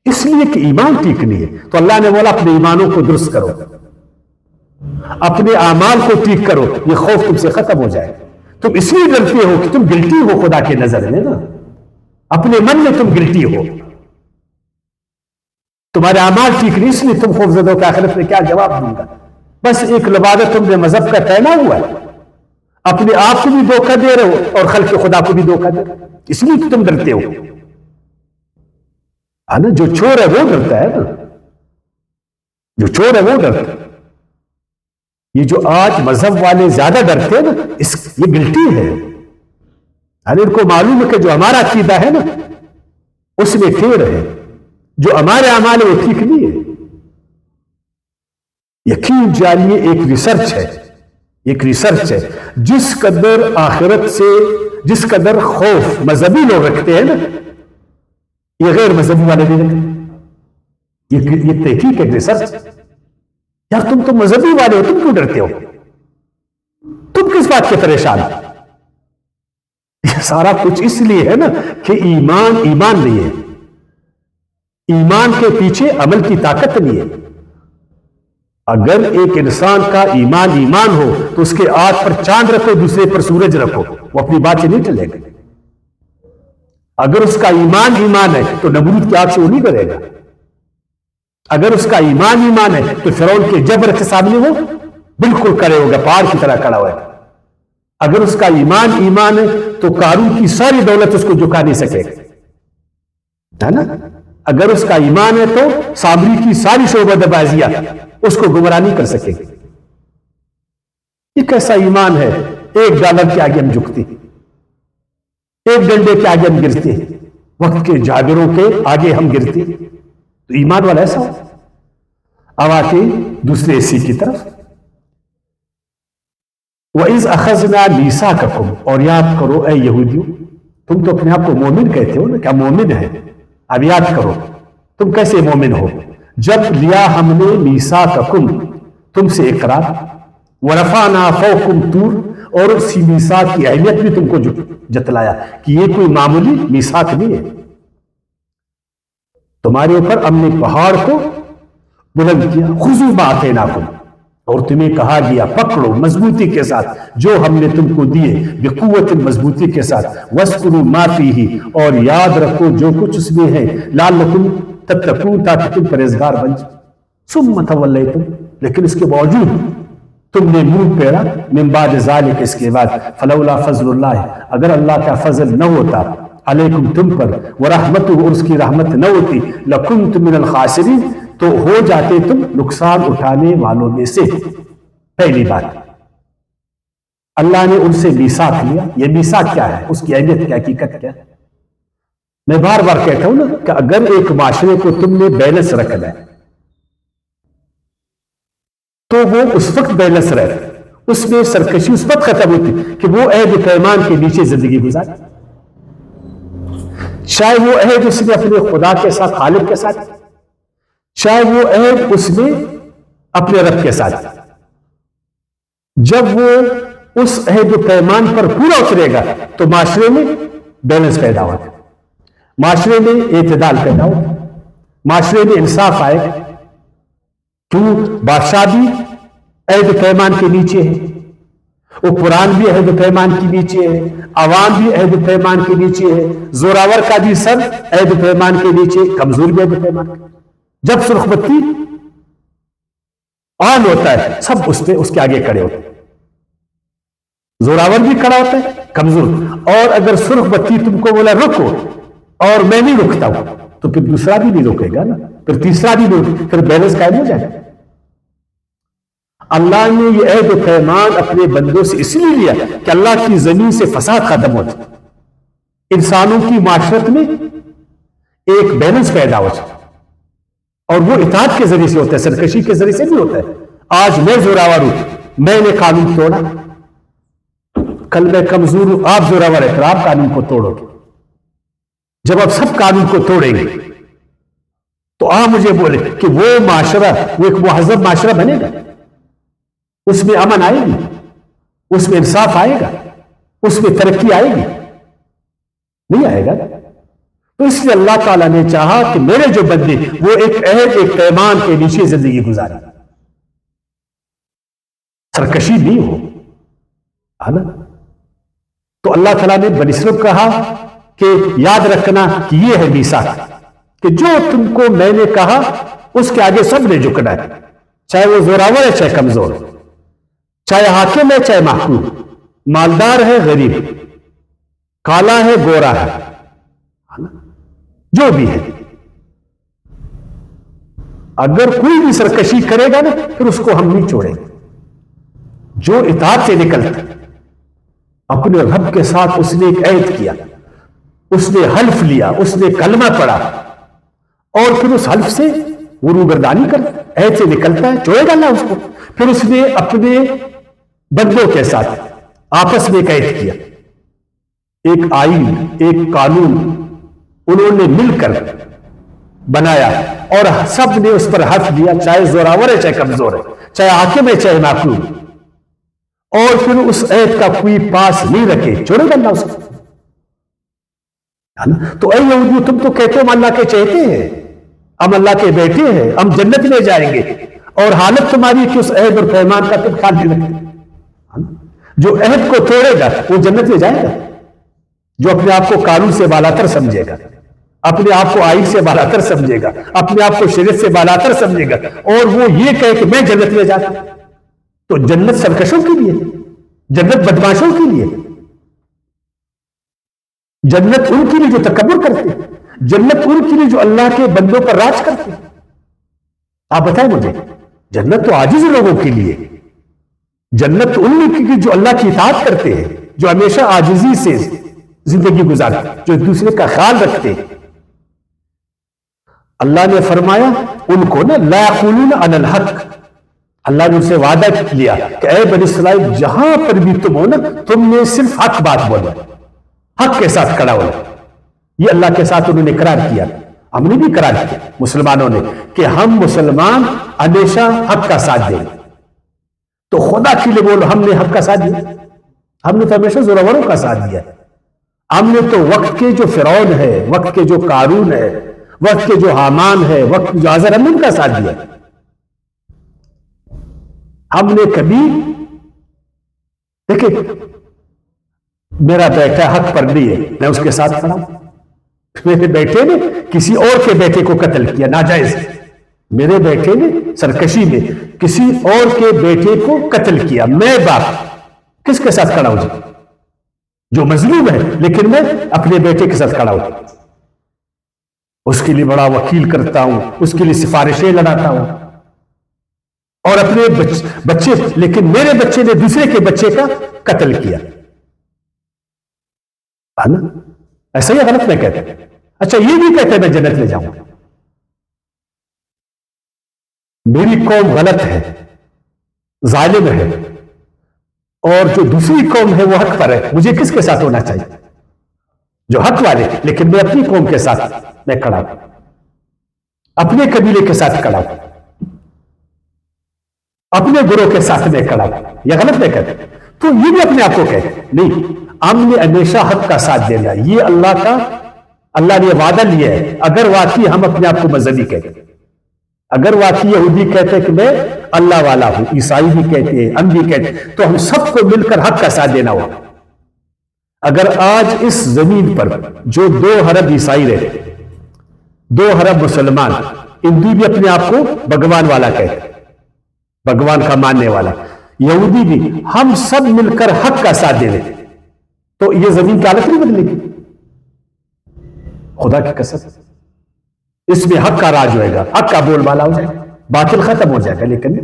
اس لیے کہ ایمان ٹھیک نہیں ہے، تو اللہ نے بولا اپنے ایمانوں کو درست کرو، اپنے اعمال کو ٹھیک کرو، یہ خوف تم سے ختم ہو جائے۔ تم اس لیے ڈرتے ہو کہ تم گلٹی ہو خدا کے نظر میں نا، اپنے من میں تم گلٹی ہو، تمہارے اعمال ٹھیک نہیں، اس لیے تم خوف زدہ ہو کہ آخرت میں کیا جواب دوں گا۔ بس ایک لبادہ تم نے مذہب کا پہنا ہوا ہے، اپنے آپ کو بھی دھوکہ دے رہے ہو اور خلق خدا کو بھی دھوکہ دے رہے ہو، اس لیے تم ڈرتے ہو۔ جو چور ہے وہ ڈرتا ہے نا، جو چور ہے وہ ڈرتا ہے۔ یہ جو آج مذہب والے زیادہ ڈرتے ہیں نا، یہ گلٹی ہے۔ ان کو معلوم ہے کہ جو ہمارا عقیدہ ہے نا اس میں ٹھیک ہے، جو ہمارے اعمال ہے وہ ٹھیک نہیں ہے۔ یقین جانیے ایک ریسرچ ہے، جس قدر آخرت سے جس قدر خوف مذہبی لوگ رکھتے ہیں نا، یہ غیر مذہبی والے نہیں رکھتے۔ یہ تحقیق ہے، ریسرچ۔ یار تم تو مذہبی والے ہو، تم کیوں ڈرتے ہو؟ تم کس بات کے پریشان ہو؟ یہ سارا کچھ اس لیے ہے نا کہ ایمان نہیں ہے، ایمان کے پیچھے عمل کی طاقت نہیں ہے۔ اگر ایک انسان کا ایمان ہو تو اس کے آنکھ پر چاند رکھو، دوسرے پر سورج رکھو، وہ اپنی بات سے نہیں ٹلے گا۔ اگر اس کا ایمان ہے تو نمرود کی آنکھ سے وہ نہیں ڈرے گا۔ اگر اس کا ایمان ہے تو فرعون کے جبر کے سامنے وہ بالکل کھڑے ہوگا، پہاڑ کی طرح کھڑا ہوا ہے۔ اگر اس کا ایمان ہے تو قارون کی ساری دولت اس کو جھکا نہیں سکے گا، ہے نا؟ اگر اس کا ایمان ہے تو سامری کی ساری شعبہ بازیاں اس کو گمراہ نہیں کر سکے گی۔ یہ کیسا ایمان ہے؟ $1 کے آگے ہم جھکتے، ایک ڈنڈے کے آگے ہم گرتے، وقت کے جابروں کے آگے ہم گرتے. تو ایمان والا ایسا ہو. اب آتے دوسرے حصے کی طرف. وَإِذْ أَخَذْنَا مِيثَاقَكُمْ، اور یاد کرو اے یہودیوں، تم تو اپنے آپ کو مومن کہتے ہو نا، کیا مومن ہے؟ اب یاد کرو تم کیسے مومن ہو. جب لیا ہم نے میثاقکم، تم سے اقرار، ورفعنا فوقکم طور، اور اسی میثاق کی اہمیت بھی تم کو جتلایا کہ یہ کوئی معمولی میثاق نہیں ہے. تمہارے اوپر ہم نے پہاڑ کو بلند کیا. خذوا ما آتیناکم، اور تمہیں کہا گیا پکڑو مضبوطی کے ساتھ جو ہم نے تم کو دیے، بقوت مضبوطی کے ساتھ، واذکروا ما فیہ، اور یاد رکھو جو کچھ اس میں ہے، لعلکم تتقون، تاکہ تم پرہیزگار بن جاؤ. ثم تولیتم، لیکن اس کے باوجود تم نے منہ پھیرا، من بعد ذالک، اس کے بعد. فلولا فضل اللہ، اگر اللہ کا فضل نہ ہوتا علیکم تم پر، ورحمتہ، اور اس کی رحمت نہ ہوتی، لکنتم من الخاسرین، تو ہو جاتے تم نقصان اٹھانے والوں میں سے. پہلی بات، اللہ نے ان سے میثاق لیا. یہ میثاق کیا ہے، اس کی اہمیت کیا، حقیقت کیا؟ میں بار بار کہتا ہوں نا کہ اگر ایک معاشرے کو تم نے بیلنس رکھنا ہے تو وہ اس وقت بیلنس رہے، اس میں سرکشی اس وقت ختم ہوتی کہ وہ عہد پیمان کے نیچے زندگی گزارے. چاہے وہ عہد اس نے اپنے خدا کے ساتھ، خالق کے ساتھ، چاہے وہ عہد اس نے اپنے رب کے ساتھ. جب وہ اس عہد و پیمان پر پورا اترے گا تو معاشرے میں بیلنس پیدا ہوگا، معاشرے میں اعتدال پیدا ہوگا، معاشرے میں انصاف آئے گا. کیوں؟ بادشاہ بھی عہد و پیمان کے نیچے ہے، حکمران بھی عہد و پیمان کے نیچے ہے، عوام بھی عہد و پیمان کے نیچے ہے، زوراور کا بھی سر عہد و پیمان کے نیچے، کمزور بھی عہد و پیمان کے. جب سرخ بتی آن ہوتا ہے سب اس پہ، اس کے آگے کھڑے ہوتے ہیں. زوراور بھی کھڑا ہوتا ہے، کمزور. اور اگر سرخ بتی تم کو بولا رکو اور میں نہیں رکتا ہوں تو پھر دوسرا بھی نہیں روکے گا نا، پھر تیسرا بھی نہیں، پھر بیلنس قائم ہو جائے گا. اللہ نے یہ عہد و پیمان اپنے بندوں سے اس لیے لیا کہ اللہ کی زمین سے فساد ختم ہو جائے، انسانوں کی معاشرت میں ایک بیلنس پیدا ہو جائے. اور وہ اطاعت کے ذریعے سے ہوتا ہے، سرکشی کے ذریعے سے نہیں ہوتا ہے. آج میں زوراور ہوں، میں نے قانون توڑا، کل میں کمزور ہوں، آپ زوراور ہے، پھر آپ قانون کو توڑو گے. جب آپ سب قانون کو توڑیں گے تو آپ مجھے بولے کہ وہ معاشرہ، وہ ایک مہذب معاشرہ بنے گا، اس میں امن آئے گی، اس میں انصاف آئے گا، اس میں ترقی آئے گی؟ نہیں آئے گا. تو اس لیے اللہ تعالیٰ نے چاہا کہ میرے جو بندے وہ ایک عہد، ایک پیمان کے نیچے زندگی گزارے، سرکشی نہیں ہو. تو اللہ تعالیٰ نے بنی اسرائیل کو کہا کہ یاد رکھنا کہ یہ ہے میثاق، کہ جو تم کو میں نے کہا اس کے آگے سب نے جھکنا ہے، چاہے وہ زوراور ہے چاہے کمزور، چاہے حاکم ہے چاہے محکوم، مالدار ہے غریب، کالا ہے گورا ہے، جو بھی ہے. اگر کوئی بھی سرکشی کرے گا نا پھر اس کو ہم نہیں چھوڑیں گے. جو اطاعت سے نکلتا اپنے رب کے ساتھ، اس نے ایک عہد کیا، اس نے حلف لیا، اس نے کلمہ پڑھا، اور پھر اس حلف سے وہ روگردانی کر عہد سے نکلتا ہے، چھوڑے گا اللہ اس کو. پھر اس نے اپنے بندوں کے ساتھ آپس میں ایک عہد کیا، ایک آئین، ایک قانون انہوں نے مل کر بنایا، اور سب نے اس پر حق دیا، چاہے زوراور ہے چاہے کمزور ہے، چاہے حاکم ہے چاہے محکوم. اور پھر اس عہد کا کوئی پاس نہیں رکھے، چھوڑے گا اللہ اس کو. تو اے یہودیو، تم تو کہتے ہو ہم اللہ کے چہتے ہیں، ہم اللہ کے بیٹے ہیں، ہم جنت میں جائیں گے، اور حالت تمہاری کہ اس عہد اور پیمان کا تم خیال نہیں رکھتے. جو عہد کو توڑے گا وہ جنت میں جائے گا. جو اپنے آپ کو قانون سے بالاتر سمجھے گا، اپنے آپ کو آئین سے بالاتر سمجھے گا، اپنے آپ کو شریعت سے بالاتر سمجھے گا، اور وہ یہ کہے کہ میں جنت میں جاتا ہوں، تو جنت سرکشوں کے لیے، جنت بدماشوں کے لیے، جنت ان کے لیے جو تکبر کرتے ہیں، جنت ان کے لیے جو اللہ کے بندوں پر راج کرتے ہیں. آپ بتائیں مجھے، جنت تو عاجز لوگوں کے لیے، جنت ان کی جو اللہ کی اطاعت کرتے ہیں، جو ہمیشہ عاجزی سے زندگی گزارتے، جو ایک دوسرے کا خیال رکھتے ہیں، اللہ نے فرمایا ان کو نا لا یقولون علی الحق، اللہ نے ان سے وعدہ لیا کہ اے بنی اسرائیل جہاں پر بھی تم ہو نا تم نے صرف حق بات بولا، حق کے ساتھ کھڑا ہونا. یہ اللہ کے ساتھ انہوں نے اقرار کیا. ہم نے بھی اقرار کیا مسلمانوں نے کہ ہم مسلمان ہمیشہ حق کا ساتھ دیں. تو خدا کے لیے بولو ہم نے حق کا ساتھ دیا؟ ہم نے تو ہمیشہ زوروروں کا ساتھ دیا. ہم نے تو وقت کے جو فرعون ہے، وقت کے جو قارون ہے، وقت کے جو حامان ہے، وقت جو آذر کا ساتھ دیا. ہم نے کبھی دیکھیں میرا بیٹا حق پر نہیں ہے میں اس کے ساتھ کھڑا ہوں. میرے بیٹے نے کسی اور کے بیٹے کو قتل کیا ناجائز، میرے بیٹے نے سرکشی میں کسی اور کے بیٹے کو قتل کیا، میں باپ کس کے ساتھ کھڑا ہوں؟ جو مظلوم ہے، لیکن میں اپنے بیٹے کے ساتھ کھڑا ہوں، اس کے لیے بڑا وکیل کرتا ہوں، اس کے لیے سفارشیں لڑاتا ہوں. اور اپنے بچے، لیکن میرے بچے نے دوسرے کے بچے کا قتل کیا. ایسا ہی غلط میں کہتے ہیں. اچھا یہ بھی کہتے ہیں میں جنت میں جاؤں. میری قوم غلط ہے، ظالم ہے، اور جو دوسری قوم ہے وہ حق پر ہے. مجھے کس کے ساتھ ہونا چاہیے؟ جو حق والے. لیکن میں اپنی قوم کے ساتھ میں کھڑا ہوں، اپنے قبیلے کے ساتھ کھڑا ہوں، اپنے گروہ کے ساتھ میں کھڑا ہوں. یہ غلط نہیں کہتے. تو یہ بھی اپنے آپ کو کہتے نہیں، ہم نے ہمیشہ حق کا ساتھ دینا. یہ اللہ نے وعدہ لیا ہے. اگر واقعی ہم اپنے آپ کو مذہبی کہتے ہیں، اگر واقعی یہودی کہتے ہیں کہ میں اللہ والا ہوں، عیسائی بھی کہتے ہیں، ہم بھی کہتے ہیں، تو ہم سب کو مل کر حق کا ساتھ دینا ہوگا. اگر آج اس زمین پر جو 2 ارب عیسائی رہتے، 2 ارب مسلمان، ہندو بھی اپنے آپ کو بھگوان والا کہتے ہیں، بھگوان کا ماننے والا، یہودی بھی، ہم سب مل کر حق کا ساتھ دے دیں تو یہ زمین کی حالت نہیں بدلے گی. خدا کی قسم اس میں حق کا راج ہوئے گا، حق کا بول بالا ہو جائے گا، باطل ختم ہو جائے گا. لیکن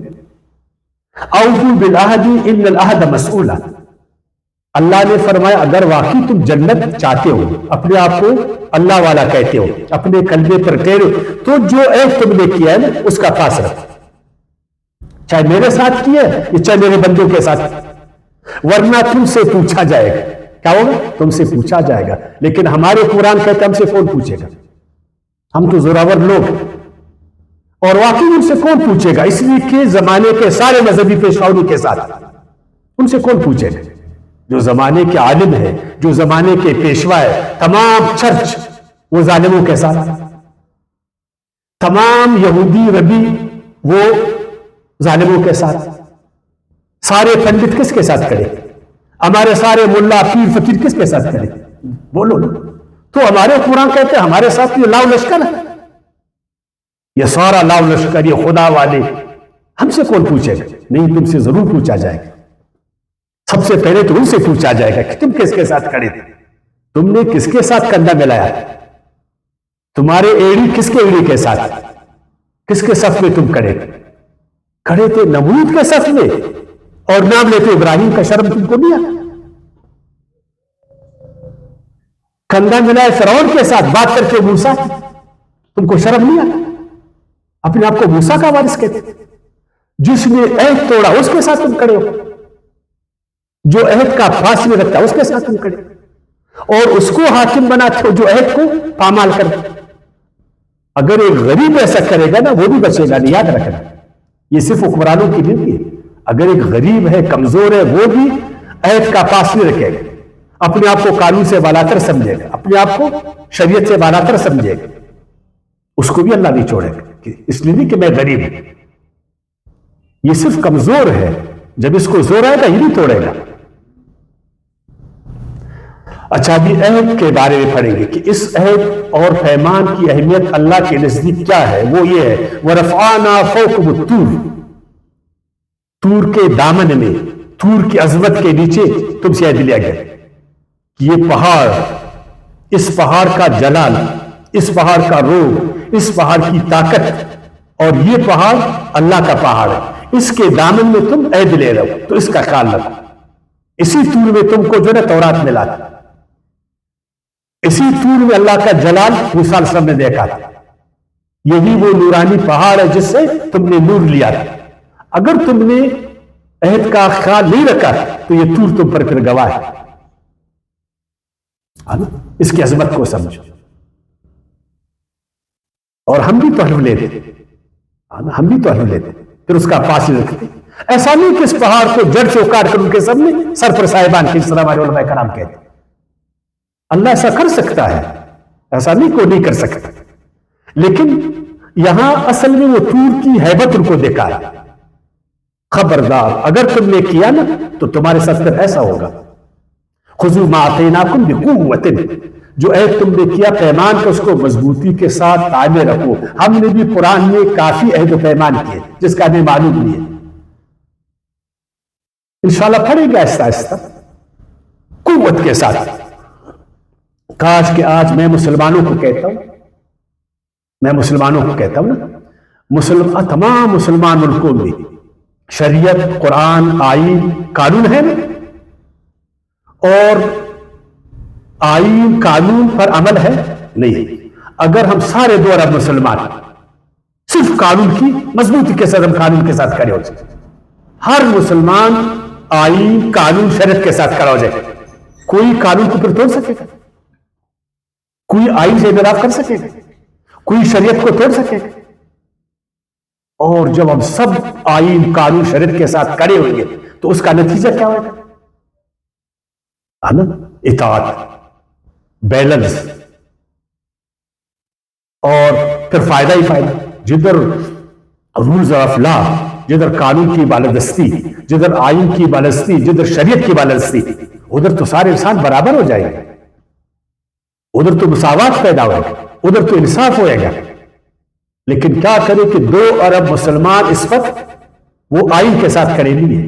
اوفوا بالعہد ان العہد مسئولہ، اللہ نے فرمایا اگر واقعی تم جنت چاہتے ہو، اپنے آپ کو اللہ والا کہتے ہو، اپنے کلمے پر ٹھہرے ہو، تو جو عہد تم نے کیا ہے نا اس کا پاس رکھو، چاہے میرے ساتھ کیا ہے یا چاہے میرے بندوں کے ساتھ، ورنہ تم سے پوچھا جائے گا. کیا ہوگا؟ تم سے پوچھا جائے گا. لیکن ہمارے قرآن کہتے ہم سے کون پوچھے گا؟ ہم تو زوراور لوگ، اور واقعی ان سے کون پوچھے گا؟ اس لیے کہ زمانے کے سارے مذہبی پیشواؤں کے ساتھ ان سے کون پوچھے گا؟ جو زمانے کے عالم ہے، جو زمانے کے پیشوا ہے، تمام چرچ وہ ظالموں کے ساتھ، تمام یہودی ربی وہ ظالموں کے ساتھ، سارے پنڈت کس کے ساتھ کھڑے؟ ہمارے سارے ملا پیر فقیر کس کے ساتھ کھڑے؟ بولو. تو ہمارے قرآن کہتے ہیں ہمارے ساتھ یہ لاؤ لشکر ہے، یہ سارا لاؤ لشکر، یہ خدا والے، ہم سے کون پوچھے گا؟ نہیں، تم سے ضرور پوچھا جائے گا. سب سے پہلے تو ان سے پوچھا جائے گا کہ تم کس کے ساتھ کھڑے تھے، تم نے کس کے ساتھ کندھا ملایا، تمہارے ایڑی کس کے ایڑی کے ساتھ، کس کے صف میں تم کھڑے تھے؟ نمرود کے صف میں، اور نام لیتے ابراہیم کا. شرم تم کو نہیں آتا؟ کندھا ملائے فرعون کے ساتھ، بات کرتے موسیٰ، تم کو شرم نہیں آتا؟ اپنے آپ کو موسیٰ کا وارث کہتے. جس نے عہد توڑا اس کے ساتھ تم کھڑے ہو، جو عہد کا فاصلے رکھتا اس کے ساتھ تم کھڑے، اور اس کو حاکم بناتے ہو جو عہد کو پامال کر دے. اگر ایک غریب ایسا کرے گا نا وہ بھی بچے گا. نہیں، یاد رکھنا، یہ صرف حکمرانوں کی نہیں ہے. اگر ایک غریب ہے، کمزور ہے، وہ بھی عہد کا فاصلے رکھے گا، اپنے آپ کو قانون سے بالاتر سمجھے گا، اپنے آپ کو شریعت سے بالاتر سمجھے گا، اس کو بھی اللہ نہیں چھوڑے گا. اس لیے نہیں کہ میں غریب ہوں، یہ صرف کمزور ہے، جب اس کو زور آئے گا یہ نہیں توڑے گا. اچھا، ابھی عہد کے بارے میں پڑھیں گے کہ اس عہد اور پیمان کی اہمیت اللہ کے نزدیک کیا ہے. وہ یہ ہے وَرَفْعَنَا فَوْقَكُمُ الطُّورَ، طور کے دامن میں، طور کی عظمت کے نیچے تم سے عہد لیا گیا. یہ پہاڑ، اس پہاڑ کا جلال، اس پہاڑ کا روح، اس پہاڑ کی طاقت، اور یہ پہاڑ اللہ کا پہاڑ ہے، اس کے دامن میں تم عہد لے رہے ہو، تو اس کا خیال رکھو. اسی طور میں تم کو جو ہے تورات ملا تھا، اسی طور میں اللہ کا جلال موسیٰ علیہ السلام نے دیکھا تھا. یہی وہ نورانی پہاڑ ہے جس سے تم نے نور لیا تھا. اگر تم نے عہد کا خیال نہیں رکھا تو یہ طور تم پر پھر گواہ ہے. اس کی عظمت کو سمجھو. اور ہم بھی تو حلف لیتے, ہم بھی تو حلف لیتے, پھر اس کا پاس رکھتے. ایسا نہیں کہ اس پہاڑ کو جڑ سے اکاڑ کر ان کے سامنے سر پر صاحبان کی اس طرح ہمارے علماء کرام کہتے. اللہ ایسا کر سکتا ہے, ایسا نہیں کوئی نہیں کر سکتا, لیکن یہاں اصل میں وہ طور کی ہیبت ان کو دکھا ہے. خبردار اگر تم نے کیا نا تو تمہارے ساتھ پھر ایسا ہوگا. خذوا ما آتیناکم بقوۃ, جو عہد تم نے کیا پیمان کا اس کو مضبوطی کے ساتھ قائم رکھو. ہم نے بھی قرآن میں کافی عہد و پیمان کیے جس کا ہمیں معلوم نہیں ہے. انشاءاللہ پڑھے گا آہستہ آہستہ قوت کے ساتھ. کاش کہ آج میں مسلمانوں کو کہتا ہوں نا, تمام مسلمان ملکوں میں شریعت, قرآن, آئین, قانون ہے نا, اور آئین قانون پر عمل ہے نہیں. اگر ہم سارے دو ارب مسلمان صرف قانون کی مضبوطی کے ساتھ ہم قانون کے ساتھ کھڑے ہو جائے, ہر مسلمان آئین قانون شریعت کے ساتھ کھڑا ہو جائے, کوئی قانون کو پھر توڑ سکے گا؟ کوئی آئین سے انحراف کر سکے گا؟ کوئی شریعت کو توڑ سکے گا؟ اور جب ہم سب آئین قانون شریعت کے ساتھ کھڑے ہوئیں گے تو اس کا نتیجہ کیا ہوگا؟ اطاعت, بیلنس, اور پھر فائدہ ہی فائدہ. جدھر رولز آف لا, جدھر قانون کی بالادستی, جدھر آئین کی بالادستی, جدھر شریعت کی بالادستی, ادھر تو سارے انسان برابر ہو جائے گا, ادھر تو مساوات پیدا ہوئے گا, ادھر تو انصاف ہوئے گا. لیکن کیا کرے کہ 2 ارب مسلمان اس وقت وہ آئین کے ساتھ کھڑے نہیں ہے,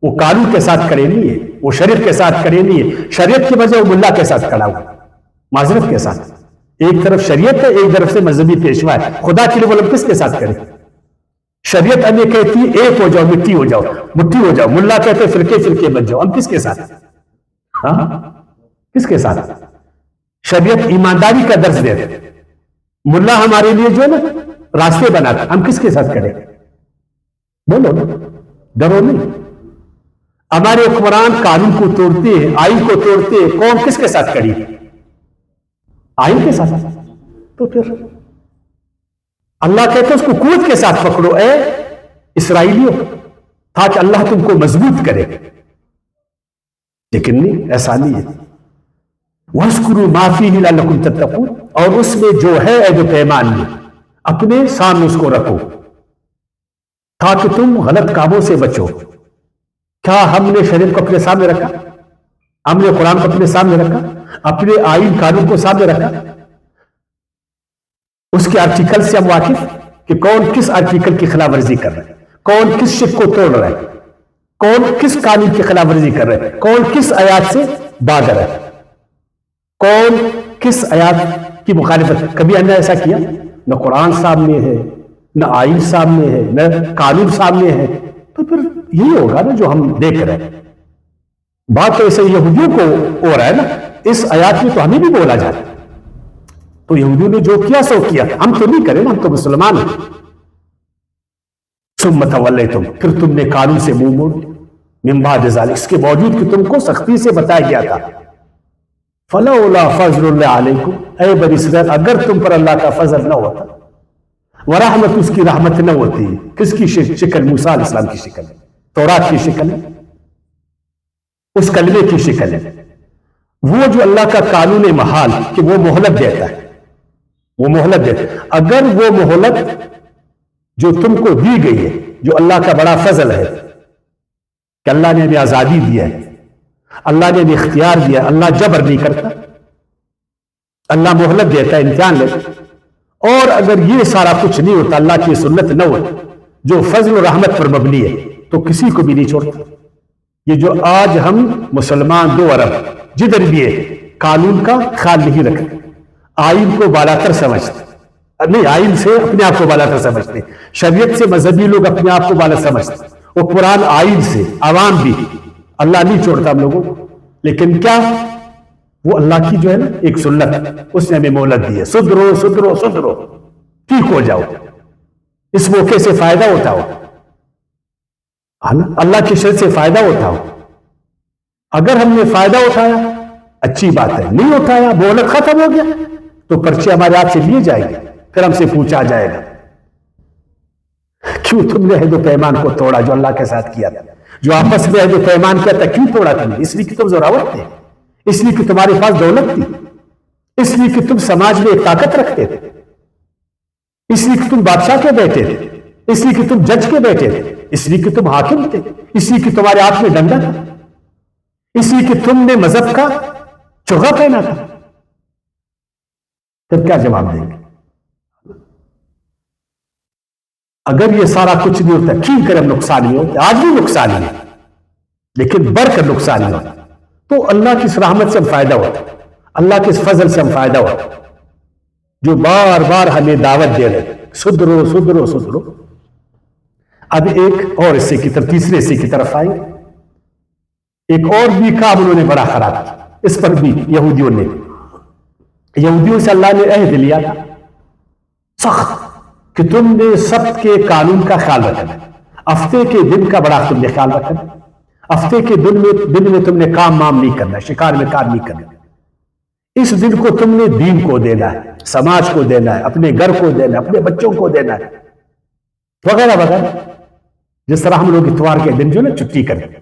وہ قانون کے ساتھ کھڑے نہیں ہے, وہ شریعت کے ساتھ کھڑے نہیں ہے. شریعت کی وجہ وہ ملا کے ساتھ کھڑا ہوا, معذرت کے ساتھ. ایک طرف شریعت ہے, ایک طرف سے مذہبی پیشوا ہے. خدا کے لیے بولو کس کے ساتھ کرے؟ شریعت ہمیں کہتی ہے ایک ہو جاؤ, مٹی ہو جاؤ, مٹھی ہو جاؤ. ملا کہتے ہیں فرقے بن جاؤ. ہم کس کے ساتھ؟ کس کے ساتھ؟ شریعت ایمانداری کا درس دیتے, ملا ہمارے لیے جو ہے نا راستے بناتا, ہم کس کے ساتھ کریں؟ بولو نا, ڈرو نہیں. ہمارے حکمران قانون کو توڑتے ہیں, آئین کو توڑتے ہیں, قوم کس کے ساتھ کھڑی؟ آئین کے ساتھ. تو پھر اللہ کہتے ہیں اس کو قوت کے ساتھ پکڑو اے اسرائیلیوں, تاکہ اللہ تم کو مضبوط کرے. لیکن نہیں, ایسا نہیں ہے. وَاذْكُرُوا مَا فِيهِ لَعَلَّكُمْ تَتَّقُونَ, اور اس میں جو ہے عہد و پیمان میں اپنے سامنے اس کو رکھو تاکہ تم غلط کاموں سے بچو. کیا ہم نے شریعت کو اپنے سامنے رکھا؟ ہم نے قرآن کو اپنے سامنے رکھا؟ اپنے آئین قانون کو سامنے رکھا؟ اس کے آرٹیکل سے ہم واقف کہ کون کس آرٹیکل کی خلاف ورزی کر رہا ہے, کون کس شک کو توڑ رہا ہے, کون کس قانون کی خلاف ورزی کر رہا ہے, کون کس آیات سے بھاگ رہا ہے, کون کس آیات کی مخالفت. کبھی ہم نے ایسا کیا؟ نہ قرآن سامنے ہے, نہ آئین سامنے ہے, نہ قانون سامنے ہے. تو پھر یہی ہوگا نا جو ہم دیکھ رہے ہیں. بات تو ایسے یہودیوں کو ہو رہا ہے نا, اس آیات میں تو ہمیں بھی بولا جاتا ہے. تو یہودیوں نے جو کیا سو کیا, ہم تو نہیں کریں نا, ہم تو مسلمان ہیں. ثم تولیتم, پھر تم نے قانون سے منہ موڑ. من بعد ذلک, اس کے باوجود کہ تم کو سختی سے بتایا گیا تھا. فلولا فضل اللہ علیکم, اے بنی اسرائیل اگر تم پر اللہ کا فضل نہ ہوتا, ورحمت, اس کی رحمت نہ ہوتی. کس کی شکل؟ موسیٰ علیہ السلام کی شکل ہے, تورات کی شکل ہے, اس کلمے کی شکل ہے. وہ جو اللہ کا قانون محال کہ وہ مہلت دیتا ہے, وہ مہلت دیتا ہے. اگر وہ مہلت جو تم کو دی گئی ہے, جو اللہ کا بڑا فضل ہے کہ اللہ نے ہمیں آزادی دیا ہے, اللہ نے ہمیں اختیار دیا, اللہ جبر نہیں کرتا, اللہ مہلت دیتا ہے, امتحان لیتا. اور اگر یہ سارا کچھ نہیں ہوتا, اللہ کی سنت نہ ہوتی جو فضل و رحمت پر مبنی ہے, تو کسی کو بھی نہیں چھوڑتا. یہ جو آج ہم مسلمان 2 ارب جدھر بھی ہے قانون کا خیال نہیں رکھتے, آئین کو بالاتر سمجھتے, نہیں آئین سے اپنے آپ کو بالاتر سمجھتے, شریعت سے مذہبی لوگ اپنے آپ کو بالا سمجھتے, وہ قرآن آئین سے عوام بھی. اللہ نہیں چھوڑتا ہم لوگوں کو, لیکن کیا وہ اللہ کی جو ہے نا ایک سنت, اس نے ہمیں مہلت دی ہے. سدھرو سدھرو سدھرو, ٹھیک ہو جاؤ، اس موقع سے فائدہ اٹھاؤ، اللہ کی شرط سے فائدہ اٹھاؤ۔ اگر ہم نے فائدہ اٹھایا اچھی بات ہے، نہیں اٹھایا مہلت ختم ہو گیا تو پرچے ہمارے ہاتھ سے لیے جائیں گے، پھر ہم سے پوچھا جائے گا کیوں تم نے عہد و پیمان کو توڑا جو اللہ کے ساتھ کیا تھا، جو آپس میں عہد و پیمان کیا تھا کیوں توڑا تم نے؟ اس لیے کہ تم زوراور تھے، اس لیے کہ تمہارے پاس دولت تھی، اس لیے کہ تم سماج میں ایک طاقت رکھتے تھے، اس لیے کہ تم بادشاہ کے بیٹے تھے، اس لیے کہ تم جج کے بیٹے تھے، اس لیے کہ تم حاکم تھے، اس لیے کہ تمہارے ہاتھ میں ڈنڈا تھا، اس لیے کہ تم نے مذہب کا چوغا پہنا تھا۔ پھر کیا جواب دیں گے؟ اگر یہ سارا کچھ نہیں ہوتا، ٹھیک کرم نقصان نہیں ہوتا، آج بھی نقصان ہے لیکن بڑھ کر نقصان نہیں ہوتا، تو اللہ کی اس رحمت سے ہم فائدہ ہوتا، اللہ کے اس فضل سے ہم فائدہ ہوتا، جو بار بار ہمیں دعوت دے رہے سدھرو سدھرو سدھرو۔ اب ایک اور حصے کی طرف، تیسرے حصے کی طرف آئیں، ایک اور بھی کام انہوں نے بڑا خراب کیا، اس پر بھی یہودیوں سے اللہ نے عہد لیا تھا سخت کہ تم نے سبت کے قانون کا خیال رکھنا، ہفتے کے دن کا بڑا تم نے خیال رکھنا، ہفتے کے دن میں تم نے کام نہیں کرنا، شکار میں کام نہیں کرنا، اس دن کو تم نے دین کو دینا ہے، سماج کو دینا ہے، اپنے گھر کو دینا ہے، اپنے بچوں کو دینا ہے، وغیرہ وغیرہ۔ جس طرح ہم لوگ اتوار کے دن جو نا چھٹی کرتے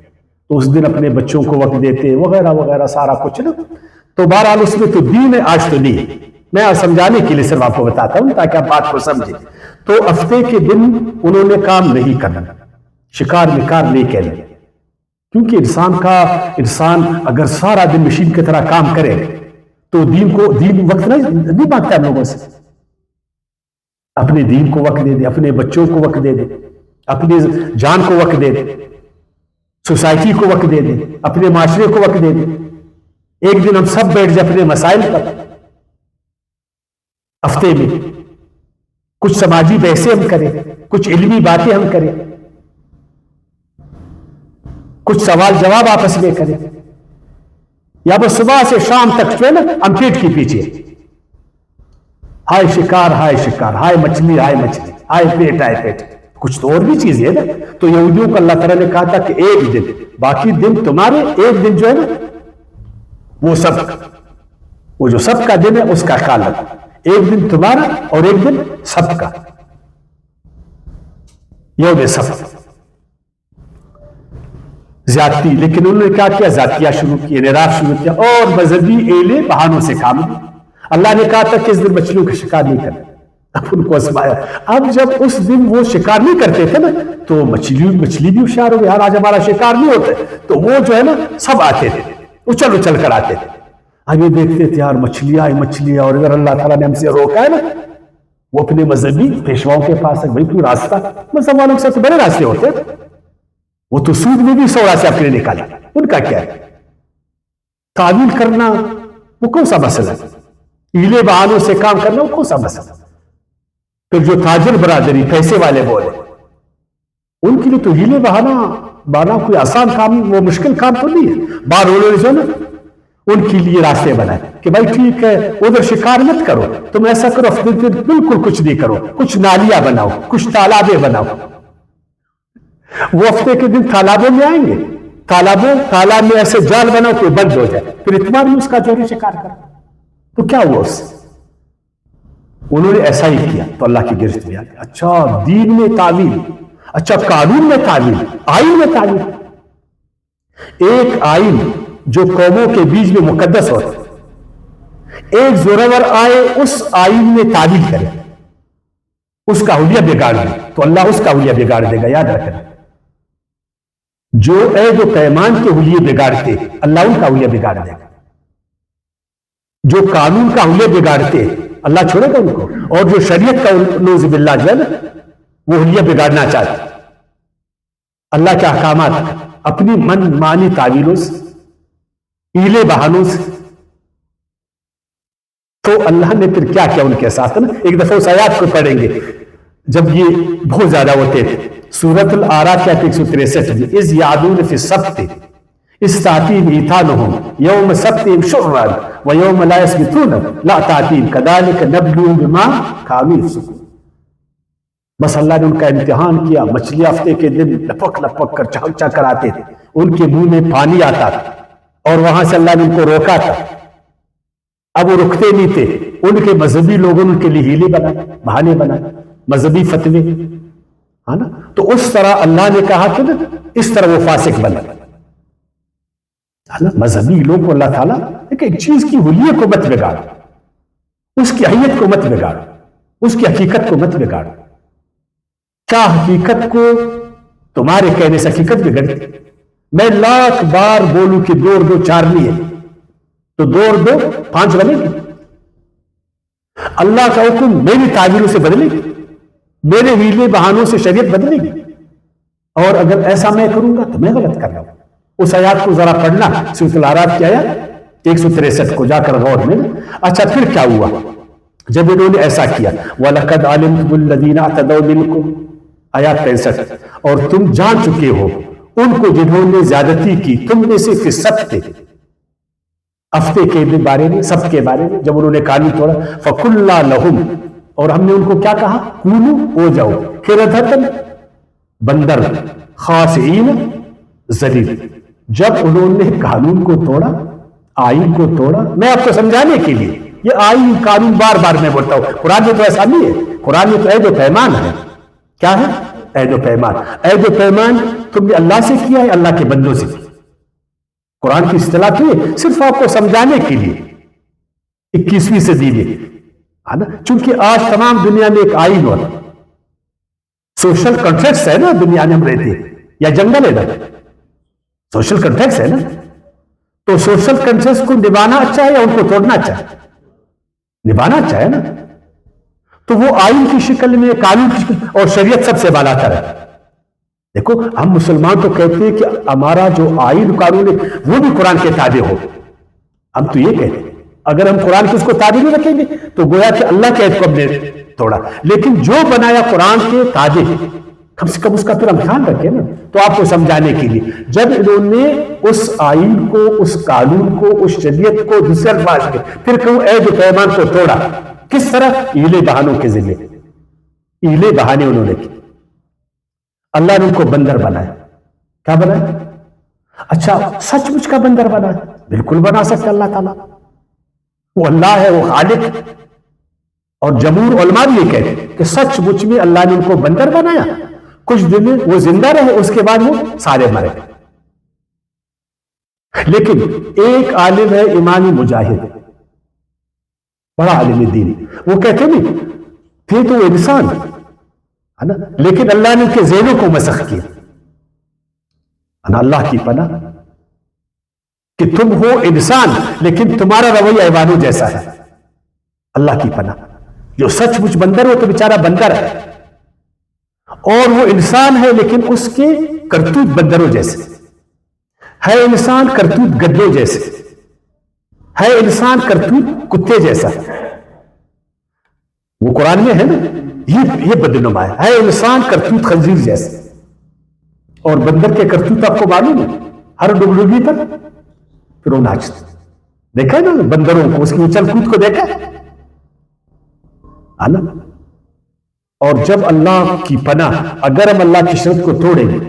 تو اس دن اپنے بچوں کو وقت دیتے وغیرہ وغیرہ سارا کچھ نا، تو بہرحال اس میں تو دین ہے، آج تو نہیں ہے، میں سمجھانے کے لیے صرف آپ کو بتاتا ہوں تاکہ آپ بات کو سمجھیں۔ تو ہفتے کے دن انہوں نے کام نہیں کرنا، شکار میں کام نہیں کرنا، کیونکہ انسان اگر سارا دن مشین کی طرح کام کرے تو دین وقت نہیں مانگتا ہم لوگوں سے، اپنے دین کو وقت دے دے، اپنے بچوں کو وقت دے دے، اپنی جان کو وقت دے دے، سوسائٹی کو وقت دے دے، اپنے معاشرے کو وقت دے دے۔ ایک دن ہم سب بیٹھ جائیں اپنے مسائل پر، ہفتے میں کچھ سماجی بحثیں ہم کریں، کچھ علمی باتیں ہم کریں، کچھ سوال جواب آپس میں کریں، یا بس صبح سے شام تک جو ہے نا ہم پیٹ کے پیچھے ہائے شکار ہائے شکار، ہائے مچھلی ہائے مچھلی، ہائے پیٹ ہائے پیٹ، کچھ تو اور بھی چیز ہے نا۔ تو یہودیوں کو اللہ تعالیٰ نے کہا تھا کہ ایک دن، باقی دن تمہارے، ایک دن جو ہے نا وہ سب، وہ جو سب کا دن ہے اس کا خیال رکھو، ایک دن تمہارا اور ایک دن سب کا، یوم سب زیادتی۔ لیکن انہوں نے کیا کیا؟ ذاتیہ شروع کی، انحراف شروع کیا اور مذہبی ایلے بہانوں سے کام لیا۔ اللہ نے کہا تھا کہ اس دن مچھلیوں کا شکار نہیں کرنا، اب ان کو آزمایا۔ اب جب اس دن وہ شکار نہیں کرتے تھے نا تو مچھلی بھی ہوشیار ہو گئی، یار آج ہمارا شکار نہیں ہوتا، تو وہ جو ہے نا سب آتے تھے، اچھل کر آتے تھے، آگے دیکھتے تھے یار مچھلیاں، اور اگر اللہ تعالیٰ نے ہم سے روکا ہے نا، وہ اپنے مذہبی پیشواؤں کے پاس ہے، بھائی کوئی راستہ، مذہب والوں کے ساتھ بڑے راستے ہوتے ہیں، وہ تو سود میں بھی 100 راستے اپنے نکالے، ان کا کیا ہے؟ تعویل کرنا وہ کون سا مسئلہ ہے؟ ہیلے بہانوں سے کام کرنا وہ کون سا مسئلہ؟ پھر جو تاجر برادری پیسے والے بولے ان کے لیے تو ہیلے بہانا کوئی آسان کام، وہ مشکل کام تو نہیں ہے۔ بار انہوں نے جو نا ان کے لیے راستے بنائے کہ بھائی ٹھیک ہے ادھر شکار مت کرو، تم ایسا کرو بالکل کچھ نہیں کرو، کچھ نالیاں بناؤ، کچھ تالابیں بناؤ۔ وہ ہفتے کے دن تالابوں میں آئیں گے، تالاب میں ایسے جال بناؤ کہ بند ہو جائے، پھر اتوار میں اس کا جو ہے شکار کرو، تو کیا ہوا اس سے؟ انہوں نے ایسا ہی کیا تو اللہ کی گرفت میں آ گیا۔ اچھا دین میں تعویل، اچھا قانون میں تعویل، آئین میں تعویل۔ ایک آئین جو قوموں کے بیچ میں مقدس ہوتا، ایک زورور آئے اس آئین میں تعویل کرے، اس کا حلیہ بگاڑ دے تو اللہ اس کا حلیہ بگاڑ دے گا، یاد رکھنا۔ جو عہد و پیمان کے حلیے بگاڑتے اللہ ان کا حلیہ بگاڑ دے گا، جو قانون کا حلیہ بگاڑتے اللہ چھوڑے گا ان کو، اور جو شریعت کا نعوذ باللہ جو ہے نا وہ حلیہ بگاڑنا چاہتے اللہ کے احکامات اپنی من مانی تعویلوں سے، ہیلے بہانوں سے، تو اللہ نے پھر کیا کیا ان کے ساتھ نا۔ ایک دفعہ اس آیات کو پڑھیں گے جب یہ بہت زیادہ ہوتے تھے، سورۃ الاعراف کی آیت 163 میں، اذ یعدون فی السبت اذ تأتیہم ایتانہم یوم سبتہم شرعا ویوم لا یسبتون لا تأتیہم کذلک نبلوہم بما کانوا یفسقون۔ بس اللہ نے ان کا امتحان کیا. مچھلی ہفتے کے دن لپک لپک کر چہچہ کر آتے تھے, ان کے منہ میں پانی آتا تھا, اور وہاں سے اللہ نے ان کو روکا تھا. اب وہ رکتے نہیں تھے. ان کے مذہبی لوگوں نے ان کے لیے ہیلے بنائے, بہانے بنائے, مذہبی فتوے, ہے نا. تو اس طرح اللہ نے کہا کہ اس طرح وہ فاسق بنے. مذہبی لوگ کو اللہ تعالیٰ ایک چیز کی حلیت کو مت بگاڑ, اس کی حیت کو مت بگاڑ, اس کی حقیقت کو مت بگاڑ. کیا حقیقت کو تمہارے کہنے سے حقیقت بگڑتی؟ میں لاکھ بار بولوں کہ 2 اور 2 4 نہیں ہے, تو 2 اور 2 5 بنے گی. اللہ کا حکم میری تعبیروں سے بدلے گی, میرے ہیلے بہانوں سے شریعت بدلے گی. اور اگر ایسا میں کروں گا تو میں غلط کر رہا ہوں. اس آیات کو ذرا پڑھنا, سورۃ الاعراف کی آیت 163 کو جا کر غور میں. اچھا پھر کیا ہوا جب انہوں نے ایسا کیا؟ وَلَقَدْ عَلِمْتُمُ الَّذِينَ اعْتَدَوْا مِنْكُمْ, آیات 65. اور تم جان چکے ہو ان کو جنہوں نے زیادتی کی تم میں سے فی السبت, ہفتے کے بارے میں, سبت کے بارے میں, جب انہوں نے قانون توڑا. فَقُلْنَا لَهُمْ, اور ہم نے ان کو کیا کہا؟ کونوا, ہو جاؤ, قردۃ, بندر, خاسئین, ذلیل. جب انہوں نے قانون کو توڑا, آئین کو توڑا, میں آپ کو سمجھانے کے لیے یہ آئین قانون بار بار میں بولتا ہوں. قرآن میں تو ایسا نہیں ہے. قرآن میں تو عہد و پیمان ہے. کیا ہے؟ عہد و پیمان. عہد و پیمان تم نے اللہ سے کیا ہے, اللہ کے بندوں سے کیا. قرآن کی اصطلاح تو ہے صرف آپ کو سمجھانے کے لیے 21ویں صدی میں, چونکہ آج تمام دنیا میں ایک آئین ہو رہا, سوشل کنٹریکٹس ہے نا دنیا میں ہم رہتے ہیں, یا جنگل ہے نا, سوشل کنٹریکٹس ہے نا. تو سوشل کنٹریکٹس کو نبھانا اچھا ہے یا ان کو توڑنا اچھا ہے؟ نبھانا اچھا ہے نا. تو وہ آئین کی شکل میں, قانون کی شکل, اور شریعت سب سے بالا تر ہے. دیکھو ہم مسلمان تو کہتے ہیں کہ ہمارا جو آئین قانون ہے وہ بھی قرآن کے تابع ہو. ہم تو یہ کہتے ہیں اگر ہم قرآن کی اس کو تابع نہیں رکھیں گے تو گویا کہ اللہ کے عہد کو ہم نے توڑا. لیکن جو بنایا قرآن کے تابع, کم سے کم اس کا پھر ہم خیال رکھیں نا. تو آپ کو سمجھانے کے لیے جب انہوں نے اس آئین کو, اس قانون کو, اس شریعت کو دوسرے الفاظ کے پھر کہوں عہد و پیمان کو توڑا, کس طرح؟ ہیلے بہانوں کے ذریعے. ہیلے بہانے انہوں نے کی. اللہ نے ان کو بندر بنایا. کیا بنایا؟ اچھا سچ مچ کا بندر بنایا؟ بالکل بنا سکتا اللہ تعالیٰ. وہ اللہ ہے, وہ خالق. اور جمہور علماء بھی یہ کہتے ہیں کہ سچ مچ میں اللہ نے ان کو بندر بنایا. کچھ دن وہ زندہ رہے, اس کے بعد وہ سارے مرے. لیکن ایک عالم ہے امام مجاہد, بڑا عالم دین, وہ کہتے نہیں تھے تو وہ انسان ہے نا, لیکن اللہ نے ان کے ذہنوں کو مسخ کیا. اللہ کی پناہ کہ تم ہو انسان لیکن تمہارا رویہ حیوانوں جیسا ہے. اللہ کی پناہ. جو سچ مچ بندر ہو تو بیچارہ بندر ہے, اور وہ انسان ہے لیکن اس کے کرتوت بندروں جیسے ہے. انسان کرتوت گدھوں جیسے ہے, انسان کرتوت کتے جیسا. وہ قرآن میں ہے نا, یہ بدنما ہے انسان کرتوت خنزیر جیسے. اور بندر کے کرتوت آپ کو معلوم ہے, ہر ڈگڈگی پر پھر وہ ناچتے. دیکھا نا بندروں کو, اس کی اچھل کود کو دیکھا ہے نا. اور جب اللہ کی پناہ, اگر ہم اللہ کی شرط کو توڑیں گے,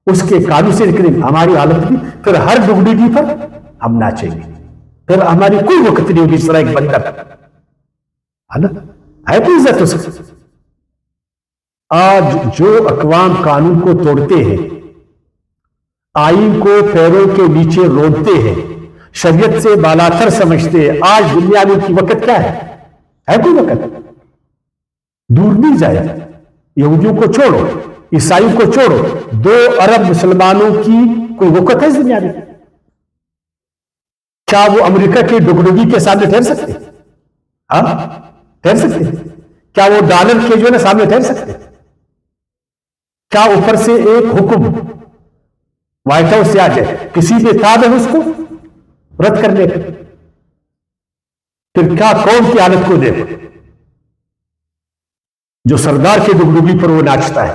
اس کے قانون سے نکلیں گے, ہماری حالت بھی پھر ہر ڈگڈگی پر ہم ناچیں گے. پھر ہماری کوئی وقت نہیں ہوگی اس طرح ایک بندر ہے نا, ہے کوئی عزت اس کی. آج جو اقوام قانون کو توڑتے ہیں, آئین کو پیروں کے نیچے روندتے ہیں, شریعت سے بالاتر سمجھتے ہیں, آج دنیا میں کی وقت کیا ہے کوئی وقت دور نہیں جائے. یہودیوں کو چھوڑو, عیسائیوں کو چھوڑو, 2 ارب مسلمانوں کی کوئی وقت ہے اس دنیا میں؟ کیا وہ امریکہ کی ڈگڈگی کے سامنے ٹھہر سکتے؟ ہاں ٹھہر سکتے. کیا وہ ڈالر کے جو ہے نا سامنے ٹھہر سکتے؟ کیا اوپر سے ایک حکم وائٹ ہاؤس سے آ جائے, کسی پہ تاب ہے اس کو رد کرنے کا؟ پھر کیا قوم کی حالت کو دیکھو, جو سردار کے ڈگڈگی پر وہ ناچتا ہے,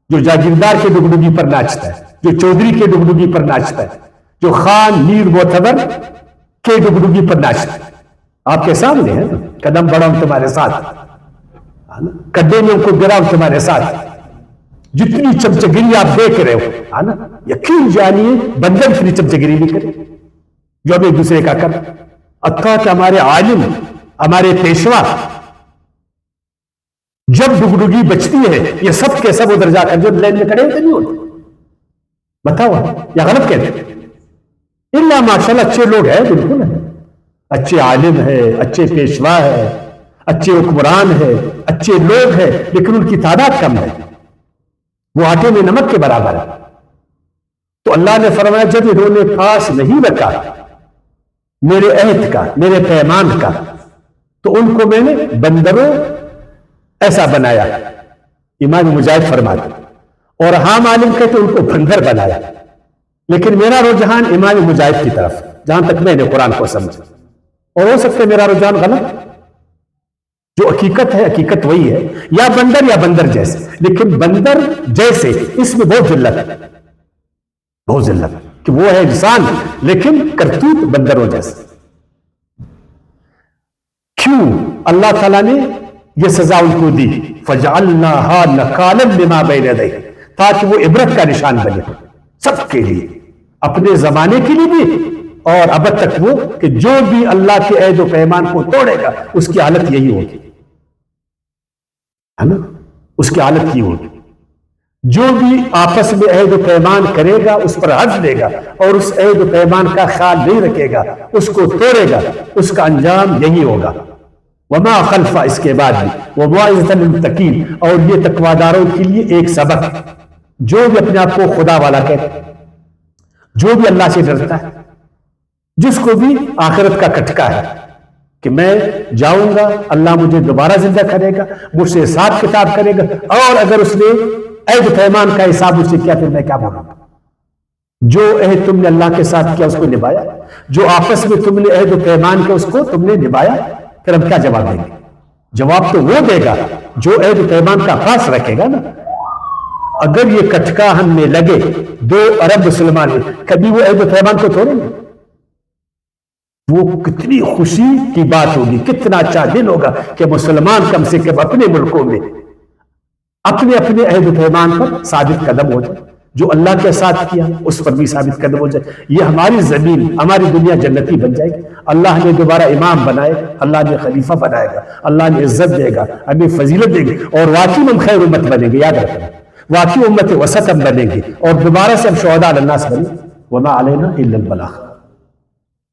جو جاگیردار کے ڈگڈگی پر ناچتا ہے, جو چودھری کے ڈگڈگی پر ناچتا ہے, جو خان میر معتبر کے ڈگڈگی پر ناچتا ہے. آپ کے سامنے ہے, قدم بڑھاؤں تمہارے ساتھ. کڈے میں ان کو گراؤ تمہارے ساتھ. جتنی چمچگیری آپ دیکھ رہے ہو ہے نا, یقین جانیے بندر اتنی چمچگیری نہیں کرے جو ہم ایک دوسرے کا کر. حتیٰ کہ ہمارے عالم, ہمارے پیشوا جب ڈگڈگی بچتی ہے یہ سب کے سب ادھر جا کر جو لائن میں کھڑے ہوتے نہیں ہوتے. بتاؤ یا غلط کہتے ہیں؟ اللہ ماشاءاللہ اچھے لوگ ہیں, بالکل ہیں, اچھے عالم ہیں, اچھے پیشوا ہیں, اچھے حکمران ہیں, اچھے لوگ ہیں, لیکن ان کی تعداد کم ہے, وہ آٹے میں نمک کے برابر ہے. تو اللہ نے فرمایا جب انہوں نے پاس نہیں رکھا میرے عہد کا, میرے پیمان کا, تو ان کو میں نے بندروں ایسا بنایا. امام مجاہد فرماتے اور ہم عالم کہتے ان کو بندر بنایا. لیکن میرا رجحان امام مجاہد کی طرف, جہاں تک میں نے قرآن کو سمجھا, اور ہو سکتا ہے میرا رجحان غلط, جو حقیقت ہے حقیقت وہی ہے, یا بندر یا بندر جیسے. لیکن بندر جیسے اس میں بہت ذلت ہے, بہت ذلت, کہ وہ ہے انسان لیکن کرتوت بندروں جیسے. کیوں اللہ تعالیٰ نے یہ سزا ان کو دی؟ فَجَعَلْنَاهَا نَكَالًا لِمَا بَيْنَ يَدَيْهِ, تاکہ وہ عبرت کا نشان بنے سب کے لیے, اپنے زمانے کے لیے بھی اور اب تک وہ کہ جو بھی اللہ کے عہد و پیمان کو توڑے گا اس کی حالت یہی ہوگی, ہے نا, اس کی حالت یہ ہوگی. جو بھی آپس میں عہد و پیمان کرے گا اس پر حج لے گا اور اس عہد و پیمان کا خیال نہیں رکھے گا, اس کو توڑے گا, اس کا انجام یہی ہوگا. وما خلفہ, اس کے بعد بھی وَمَوْعِظَةً لِلْمُتَّقِينَ, اور یہ تقویداروں کے لیے ایک سبق. جو بھی اپنے آپ کو خدا والا کہتا ہے, جو بھی اللہ سے ڈرتا ہے, جس کو بھی آخرت کا کٹکا ہے کہ میں جاؤں گا, اللہ مجھے دوبارہ زندہ کرے گا, مجھ سے حساب کتاب کرے گا, اور اگر اس نے عہد پیمان کا حساب مجھ سے کیا پھر میں کیا بولوں گا؟ جو عہد تم نے اللہ کے ساتھ کیا اس کو نبھایا, جو آپس میں تم نے عہد و پیمان کیا اس کو تم نے نبھایا, پھر ہم کیا جواب دیں گے؟ جواب تو وہ دے گا جو عہد و پیمان کا خاص رکھے گا نا. اگر یہ کٹکا ہم میں لگے 2 ارب مسلمان, کبھی وہ عہد و پیمان کو توڑیں گے؟ وہ کتنی خوشی کی بات ہوگی, کتنا اچھا دن ہوگا کہ مسلمان کم سے کم اپنے ملکوں میں اپنے اپنے عہد و پیمان پر ثابت قدم ہو جائے. جو اللہ کے ساتھ کیا اس پر بھی ثابت قدم ہو جائے. یہ ہماری زمین, ہماری دنیا جنتی بن جائے گی. اللہ نے دوبارہ امام بنائے, اللہ نے خلیفہ بنائے گا, اللہ نے عزت دے گا, ہمیں فضیلت دے گی, اور واقعی ہم خیر امت بنیں گے. یاد رکھنا, واقعی امت وسط ہم بنیں گے, اور دوبارہ سے ہم شہداء علی الناس بنیں. وما علینا الا البلاغ.